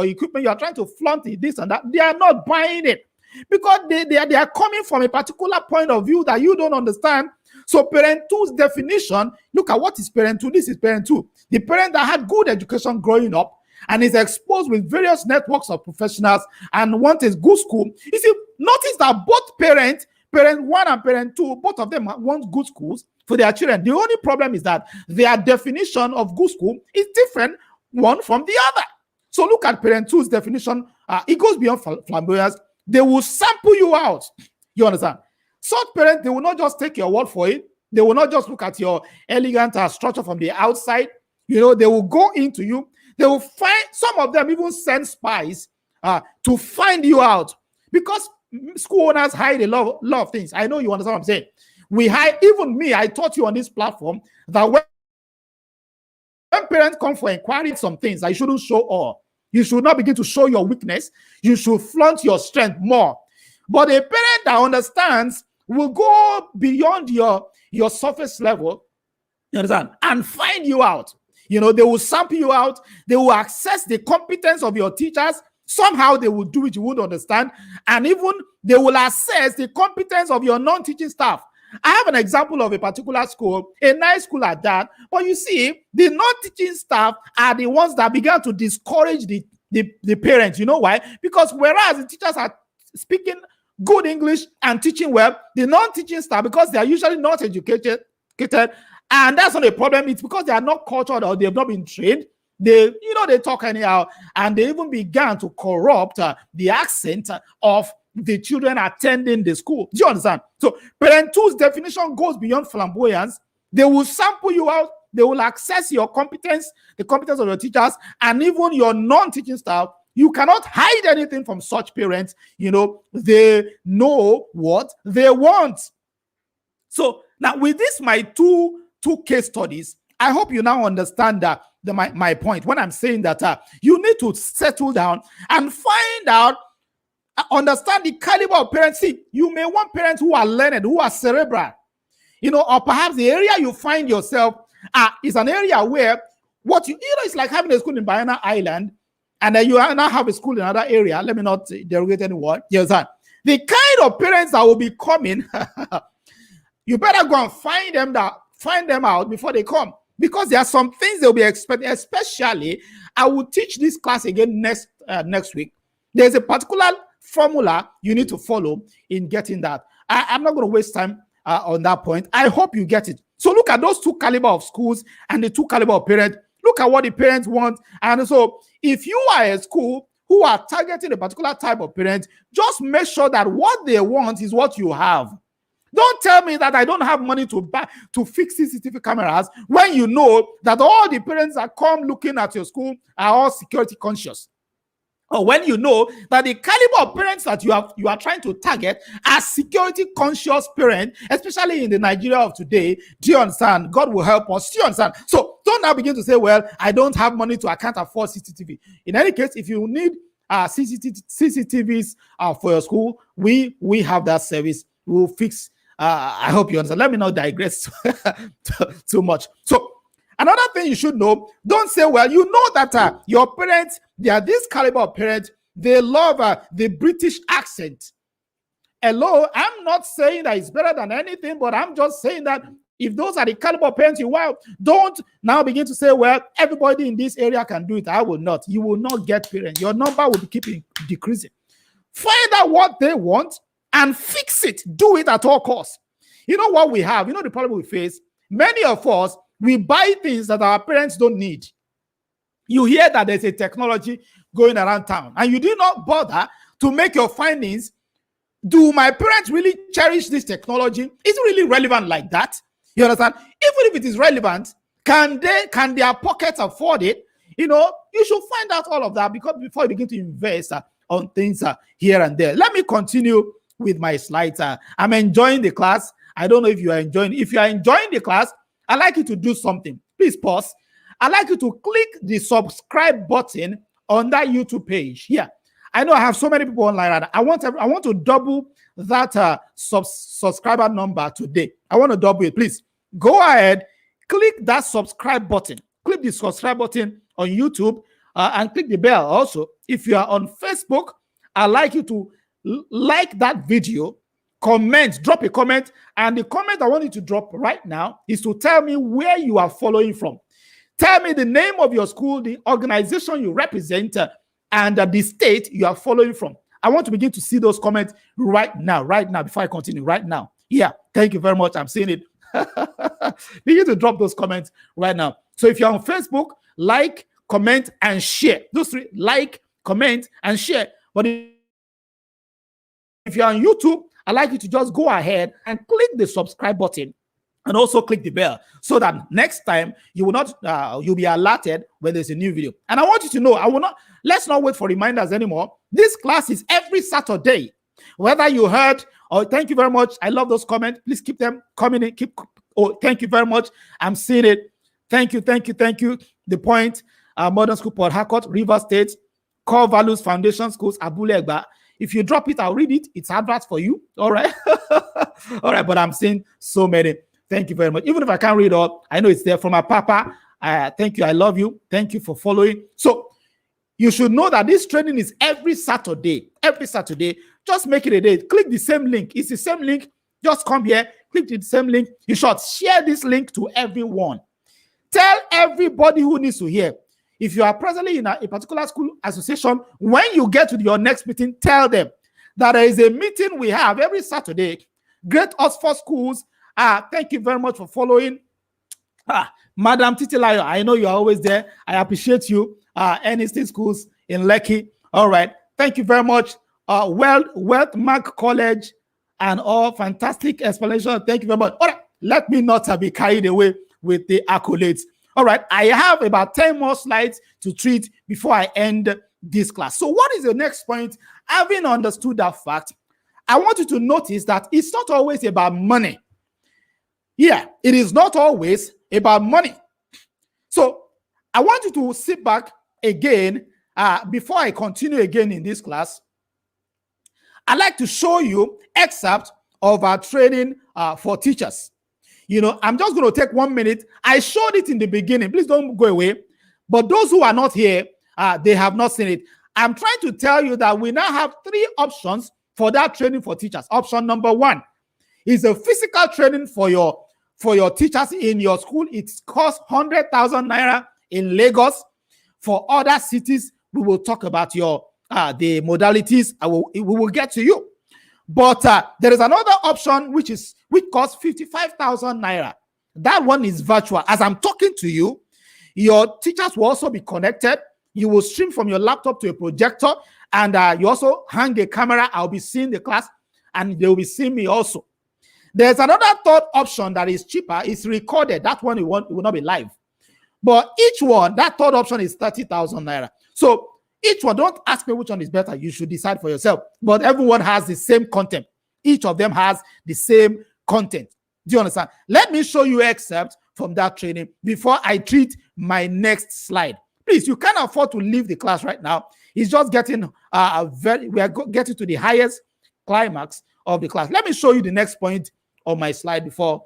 equipment, you are trying to flaunt this and that, they are not buying it, because they are coming from a particular point of view that you don't understand. So parent 2's definition, look at what is parent 2. This is parent 2. The parent that had good education growing up and is exposed with various networks of professionals and wants a good school. You see, notice that both parent 1 and parent 2, both of them want good schools for their children. The only problem is that their definition of good school is different one from the other. So look at parent 2's definition. It goes beyond flamboyance. They will sample you out. You understand? Such parents, they will not just take your word for it. They will not just look at your elegant structure from the outside. You know, they will go into you. They will find, some of them even send spies to find you out, because school owners hide a lot of things. I know you understand what I'm saying. We hide, even me, I taught you on this platform that when parents come for inquiry, some things I shouldn't show all. You should not begin to show your weakness. You should flaunt your strength more. But a parent that understands will go beyond your surface level, you understand, and find you out. They will sample you out. They will assess the competence of your teachers. Somehow they will do it you won't understand. And even they will assess the competence of your non-teaching staff. I have an example of a particular school, a nice school at that. But you see, the non-teaching staff are the ones that began to discourage the parents. You know why? Because whereas the teachers are speaking good English and teaching well, the non-teaching staff, because they are usually not educated, and that's not a problem. It's because they are not cultured or they have not been trained. They talk anyhow, and they even began to corrupt the accent of the children attending the school. Do you understand? So parent two's definition goes beyond flamboyance. They will sample you out. They will assess your competence, the competence of your teachers, and even your non-teaching staff. You cannot hide anything from such parents. They know what they want. So now with this, my two case studies, I hope you now understand my point when I'm saying that you need to settle down and find out, understand the caliber of parents. See, you may want parents who are learned, who are cerebral, or perhaps the area you find yourself is an area where it's like having a school in Banana Island, and then you now have a school in another area. Let me not derogate anyone. Yes, sir. The kind of parents that will be coming, you better go and find them out before they come, because there are some things they'll be expecting. Especially, I will teach this class again next week. There's a particular formula you need to follow in getting that. I'm not going to waste time on that point. I hope you get it. So look at those two caliber of schools and the two caliber of parents. Look at what the parents want. And so if you are a school who are targeting a particular type of parent, just make sure that what they want is what you have. Don't tell me that I don't have money to fix CCTV cameras when you know that all the parents that come looking at your school are all security conscious. Or when you know that the caliber of parents that you are trying to target are security conscious parents, especially in the Nigeria of today. Do you understand? God will help us. Do you understand? So don't now begin to say, well, I don't have money I can't afford CCTV. In any case, if you need CCTVs for your school, we have that service. We'll fix. I hope you understand. Let me not digress too much. So another thing you should know, don't say, well, you know that your parents, they are this caliber of parents, they love the British accent. Hello, I'm not saying that it's better than anything, but I'm just saying that if those are the caliber of parents you want, don't now begin to say, well, everybody in this area can do it. I will not. You will not get parents. Your number will keep decreasing. Find out what they want and fix it. Do it at all costs. You know what we have? You know the problem we face? Many of us, we buy things that our parents don't need. You hear that there's a technology going around town, and you do not bother to make your findings. Do my parents really cherish this technology? Is it really relevant like that? You understand? Even if it is relevant, can their pockets afford it? You should find out all of that before you begin to invest on things here and there. Let me continue with my slides. I'm enjoying the class. I don't know if you are enjoying. If you are enjoying the class, I'd like you to do something. Please pause. I'd like you to click the subscribe button on that YouTube page. Yeah, I know I have so many people online. I want to double that subscriber number today. I want to double it. Please go ahead, click that subscribe button. Click the subscribe button on YouTube and click the bell. Also, if you are on Facebook, I'd like you to like that video. Comment, drop a comment, and the comment I want you to drop right now is to tell me where you are following from. Tell me the name of your school, the organization you represent, and the state you are following from. I want to begin to see those comments right now, before I continue, right now. Yeah, thank you very much. I'm seeing it. Begin to drop those comments right now. So if you're on Facebook, like, comment, and share. Those three, like, comment, and share. But if you're on YouTube, I'd like you to just go ahead and click the subscribe button and also click the bell so that next time you will not, you'll be alerted when there's a new video. And I want you to know, let's not wait for reminders anymore. This class is every Saturday. Whether you heard, thank you very much. I love those comments. Please keep them coming in. Thank you very much. I'm seeing it. Thank you. The Point, Modern School, Port Harcourt, River State, Core Values Foundation Schools, Abule Egba. If you drop it, I'll read it. It's advert for you. All right. All right. But I'm seeing so many. Thank you very much. Even if I can't read all, I know it's there from my papa. Thank you. I love you. Thank you for following. So you should know that this training is every Saturday. Every Saturday. Just make it a day. Click the same link. It's the same link. Just come here. Click the same link. You should share this link to everyone. Tell everybody who needs to hear. If you are presently in a particular school association, when you get to your next meeting, tell them that there is a meeting we have every Saturday. Great Oxford Schools. Thank you very much for following. Madam Titilayo, I know you are always there. I appreciate you. NST Schools in Lekki. All right. Thank you very much. Wealthmark College and all fantastic explanation. Thank you very much. All right. Let me not be carried away with the accolades. All right, I have about 10 more slides to treat before I end this class. So what is the next point? Having understood that fact, I want you to notice that it's not always about money. Yeah, it is not always about money. So I want you to sit back again before I continue again in this class. I'd like to show you excerpt of our training for teachers. You know, I'm just going to take 1 minute. I showed it in the beginning. Please don't go away. But those who are not here, they have not seen it. I'm trying to tell you that we now have 3 options for that training for teachers. Option number 1 is a physical training for your teachers in your school. It costs 100,000 naira in Lagos. For other cities, we will talk about the modalities. We will get to you. But there is another option which costs 55,000 naira. That one is virtual. As I'm talking to you, your teachers will also be connected. You will stream from your laptop to a projector, and you also hang a camera. I'll be seeing the class, and they will be seeing me also. There's another third option that is cheaper. It's recorded. That one it will not be live. But each one, that third option is 30,000 naira. So each one, don't ask me which one is better. You should decide for yourself. But everyone has the same content. Each of them has the same content. Do you understand? Let me show you excerpt from that training before I treat my next slide. Please, you can't afford to leave the class right now. It's just getting we are getting to the highest climax of the class. Let me show you the next point on my slide before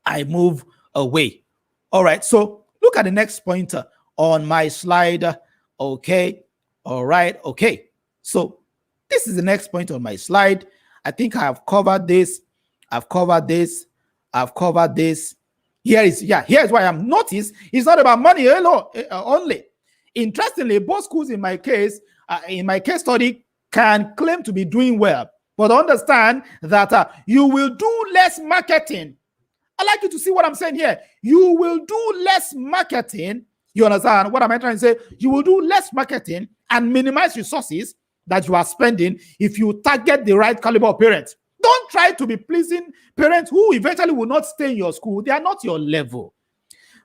I move away. All right, so look at the next pointer on my slide. Okay. All right. Okay. So this is the next point on my slide. I think I have covered this. I've covered this. Here's why I'm noticed. It's not about money only. Interestingly, both schools in my case study can claim to be doing well. But understand that you will do less marketing. I'd like you to see what I'm saying here. You will do less marketing. You understand what am I trying to say? You will do less marketing and minimize resources that you are spending if you target the right caliber of parents. Don't try to be pleasing parents who eventually will not stay in your school. They are not your level.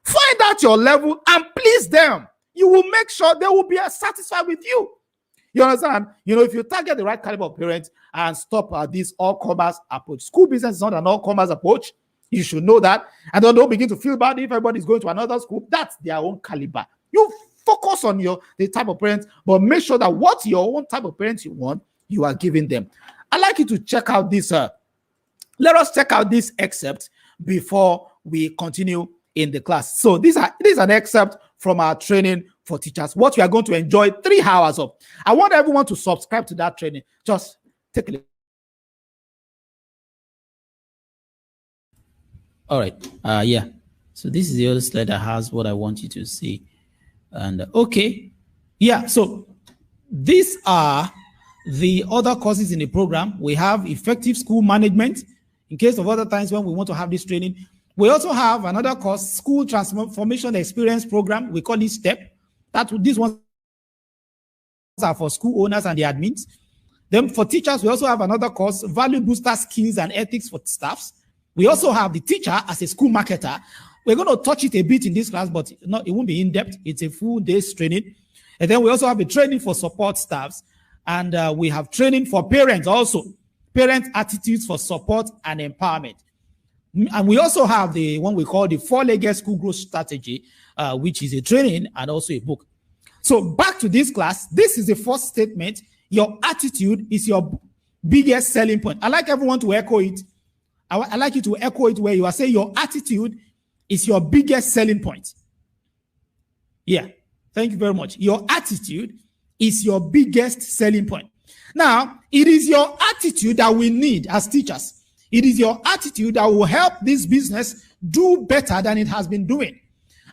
Find out your level and please them. You will make sure they will be satisfied with you. You understand? You know, if you target the right caliber of parents and stop this all-commerce approach. School business is not an all-commerce approach. You should know that. And don't begin to feel bad if everybody's going to another school. That's their own caliber. You focus on the type of parents, but make sure that what your own type of parents you want, you are giving them. I'd like you to check out this. Let us check out this excerpt before we continue in the class. So this is an excerpt from our training for teachers. What we are going to enjoy 3 hours of. I want everyone to subscribe to that training. Just take a look. All right. Yeah. So this is the other slide that has what I want you to see. And okay. Yeah. So these are the other courses in the program. We have effective school management in case of other times when we want to have this training. We also have another course, school transformation experience program. We call it STEP. These ones are for school owners and the admins. Then for teachers, we also have another course, value booster skills and ethics for staffs. We also have the teacher as a school marketer. We're going to touch it a bit in this class, but it won't be in depth. It's a full day's training. And then we also have a training for support staffs. And we have training for parents also. Parent attitudes for support and empowerment. And we also have the one we call the 4-legged school growth strategy, which is a training and also a book. So back to this class, this is the first statement. Your attitude is your biggest selling point. I like everyone to echo it. I like you to echo it where you are saying your attitude is your biggest selling point. Yeah, thank you very much. Your attitude is your biggest selling point. Now, it is your attitude that we need as teachers. It is your attitude that will help this business do better than it has been doing.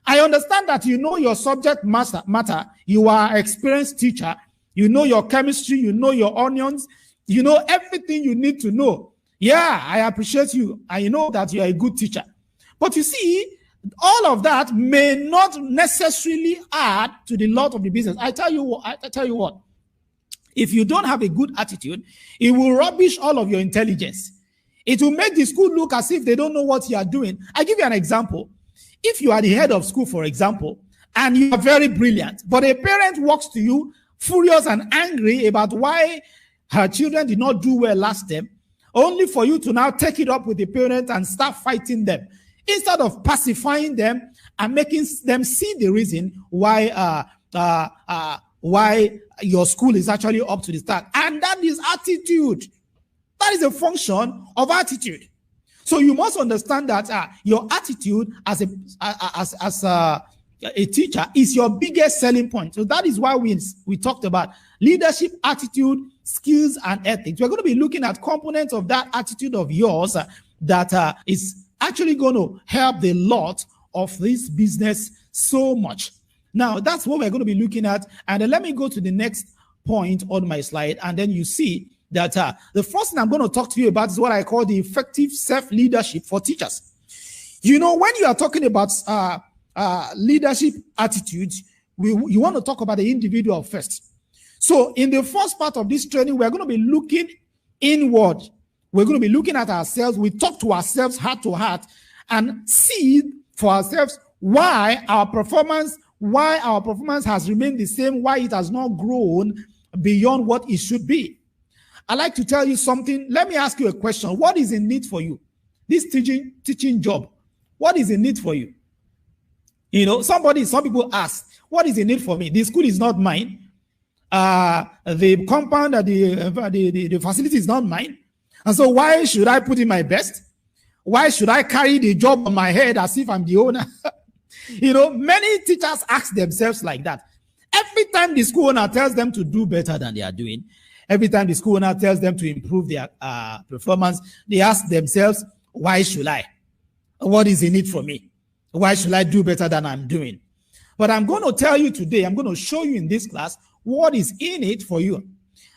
I understand that you know your subject matter. You are an experienced teacher. You know your chemistry. You know your onions. You know everything you need to know. Yeah, I appreciate you. I know that you are a good teacher. But you see, all of that may not necessarily add to the lot of the business. I tell you what. If you don't have a good attitude, it will rubbish all of your intelligence. It will make the school look as if they don't know what you are doing. I give you an example. If you are the head of school, for example, and you are very brilliant, but a parent walks to you furious and angry about why her children did not do well last term, only for you to now take it up with the parent and start fighting them, instead of pacifying them and making them see the reason why your school is actually up to the start. And that is attitude. That is a function of attitude. So you must understand that your attitude as a teacher is your biggest selling point. So that is why we talked about leadership, attitude, skills, and ethics. We're going to be looking at components of that attitude of yours that is actually going to help the lot of this business so much. Now, that's what we're going to be looking at. And then let me go to the next point on my slide. And then you see that the first thing I'm going to talk to you about is what I call the effective self-leadership for teachers. You know, when you are talking about leadership attitudes, you want to talk about the individual first. So in the first part of this training, we're going to be looking inward. We're going to be looking at ourselves. We talk to ourselves heart to heart and see for ourselves why our performance has remained the same, why it has not grown beyond what it should be. I'd like to tell you something. Let me ask you a question. What is in need for you? This teaching job, what is in need for you? You know, some people ask, what is in need for me? The school is not mine. The compound, the facility is not mine. And so why should I put in my best? Why should I carry the job on my head as if I'm the owner? You know, many teachers ask themselves like that. Every time the school owner tells them to do better than they are doing, every time the school owner tells them to improve their performance, they ask themselves, why should I? What is in it for me? Why should I do better than I'm doing? But I'm going to tell you today, I'm going to show you in this class what is in it for you.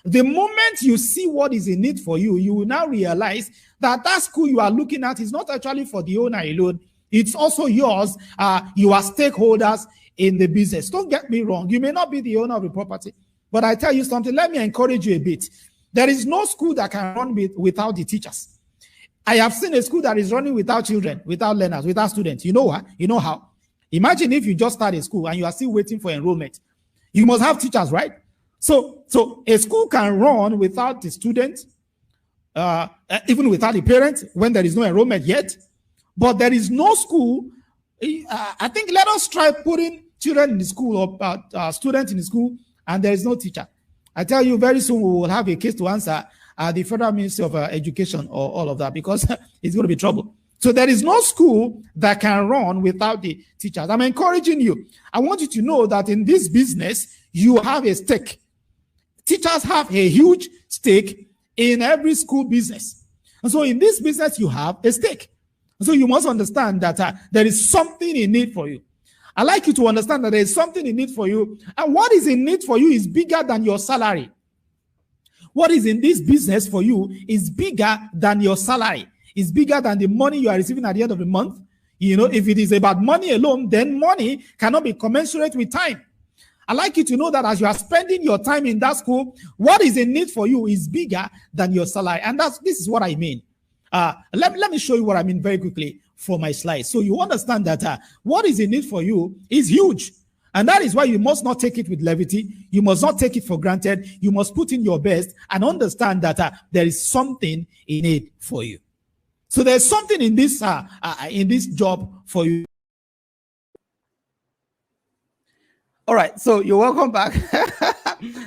The moment you see what is in it for you, you will now realize that that school you are looking at is not actually for the owner alone. It's also yours. You are stakeholders in the business. Don't get me wrong. You may not be the owner of the property, but I tell you something. Let me encourage you a bit. There is no school that can run without the teachers. I have seen a school that is running without children, without learners, without students. You know what? You know how? Imagine if you just start a school and you are still waiting for enrollment. You must have teachers, right? So a school can run without the students, even without the parents, when there is no enrollment yet. But there is no school. I think let us try putting children in the school or students in the school, and there is no teacher. I tell you, very soon we will have a case to answer at the Federal Ministry of Education or all of that, because it's going to be trouble. So there is no school that can run without the teachers. I'm encouraging you. I want you to know that in this business, you have a stake. Teachers have a huge stake in every school business. And so in this business, you have a stake. So you must understand that there is something in it for you. I'd like you to understand that there is something in it for you. And what is in it for you is bigger than your salary. What is in this business for you is bigger than your salary. It's bigger than the money you are receiving at the end of the month. You know, if it is about money alone, then money cannot be commensurate with time. I'd like you to know that as you are spending your time in that school, what is in it for you is bigger than your salary. And this is what I mean. Let me show you what I mean very quickly for my slides. So you understand that what is in it for you is huge. And that is why you must not take it with levity. You must not take it for granted. You must put in your best and understand that there is something in it for you. So there's something in this job for you. All right, so you're welcome back.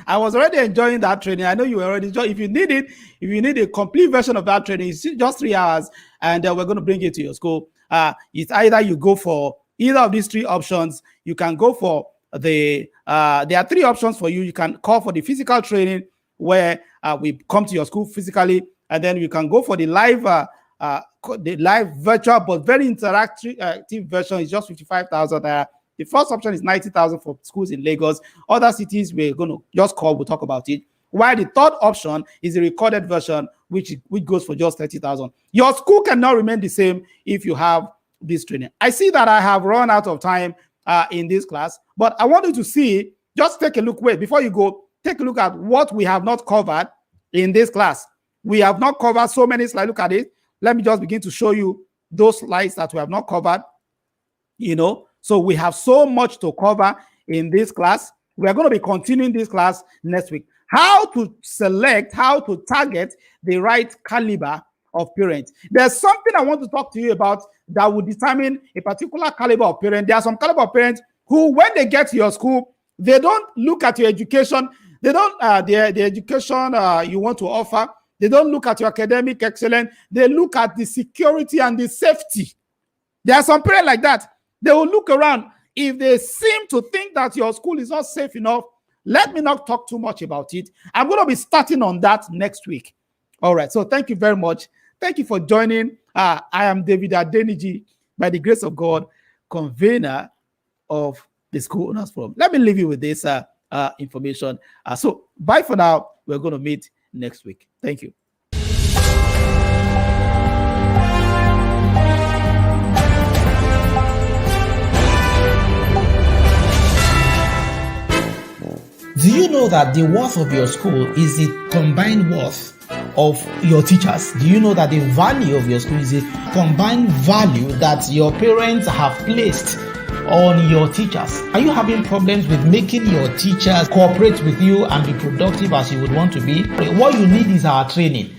I was already enjoying that training. I know you were already enjoying. If you need it, if you need a complete version of that training, it's just 3 hours, and we're going to bring it to your school. It's either you go for either of these 3 options. You can go for the there are 3 options for you. You can call for the physical training where we come to your school physically, and then you can go for the live virtual but very interactive version. Is just 55,000. The first option is 90,000 for schools in Lagos. Other cities we're going to just call, we'll talk about it. While the third option is the recorded version, which goes for just 30,000. Your school cannot remain the same if you have this training. I see that I have run out of time in this class, but I want you to see, just take a look, before you go, take a look at what we have not covered in this class. We have not covered so many slides. Look at it. Let me just begin to show you those slides that we have not covered, So we have so much to cover in this class. We are going to be continuing this class next week. How to select, how to target the right caliber of parent. There's something I want to talk to you about that will determine a particular caliber of parent. There are some caliber of parents who, when they get to your school, they don't look at your education. They don't, the education you want to offer. They don't look at your academic excellence. They look at the security and the safety. There are some parents like that. They will look around. If they seem to think that your school is not safe enough, let me not talk too much about it. I'm going to be starting on that next week. All right. So thank you very much. Thank you for joining. I am David Adeniji, by the grace of God, convener of the School Owners Forum. Let me leave you with this information. So bye for now. We're going to meet next week. Thank you. Do you know that the worth of your school is the combined worth of your teachers? Do you know that the value of your school is the combined value that your parents have placed on your teachers? Are you having problems with making your teachers cooperate with you and be productive as you would want to be? What you need is our training.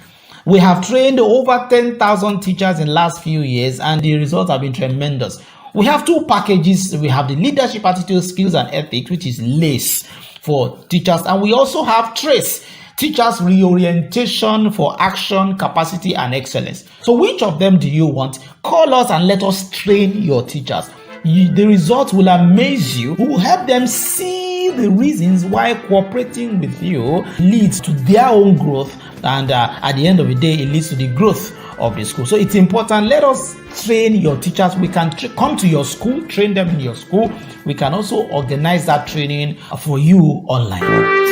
We have trained over 10,000 teachers in the last few years, and the results have been tremendous. We have 2 packages. We have the leadership attitude, skills, and ethics, which is LACE for teachers, and we also have TRACE, teachers reorientation for action, capacity, and excellence. So which of them do you want? Call us and let us train your teachers. The results will amaze you. We will help them see the reasons why cooperating with you leads to their own growth, and at the end of the day, it leads to the growth of the school. So it's important. Let us train your teachers. We can come to your school, train them in your school. We can also organize that training for you online.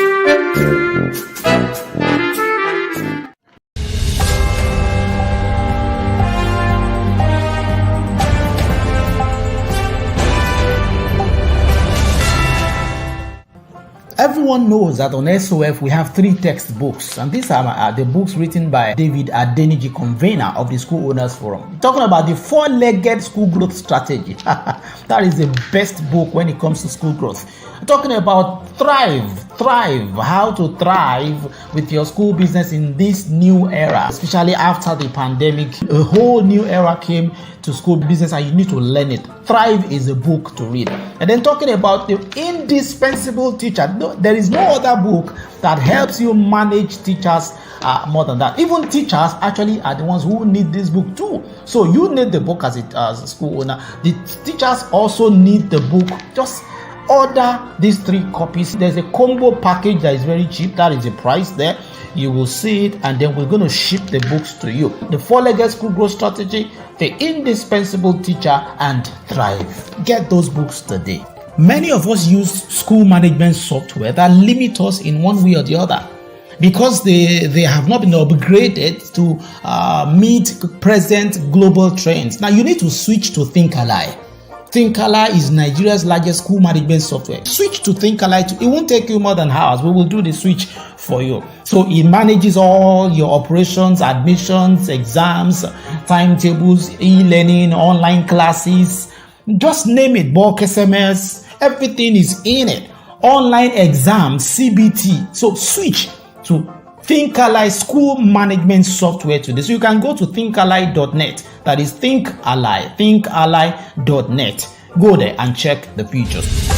Everyone knows that on SOF we have 3 textbooks, and these are the books written by David Adeniji, convener of the School Owners Forum. Talking about the 4-legged school growth strategy. That is the best book when it comes to school growth. Talking about thrive, how to thrive with your school business in this new era, especially after the pandemic. A whole new era came to school business and you need to learn it. Thrive is a book to read. And then talking about the indispensable teacher, there is no other book that helps you manage teachers more than that. Even teachers actually are the ones who need this book too. So you need the book as a school owner. The teachers also need the book. Just order these 3 copies. There's a combo package that is very cheap. That is the price there. You will see it, and then we're going to ship the books to you. The 4-legged school growth strategy, the indispensable teacher, and thrive. Get those books today. Many of us use school management software that limit us in one way or the other because they have not been upgraded to meet present global trends. Now you need to switch to Thinkalai. Thinkalai is Nigeria's largest school management software. Switch to Thinkalai. It won't take you more than hours. We will do the switch for you. So it manages all your operations, admissions, exams, timetables, e-learning, online classes. Just name it. Bulk SMS. Everything is in it. Online exams, CBT. So switch to Thinkalai school management software today. So you can go to thinkalai.net. That is thinkalai.net. Go there and check the features.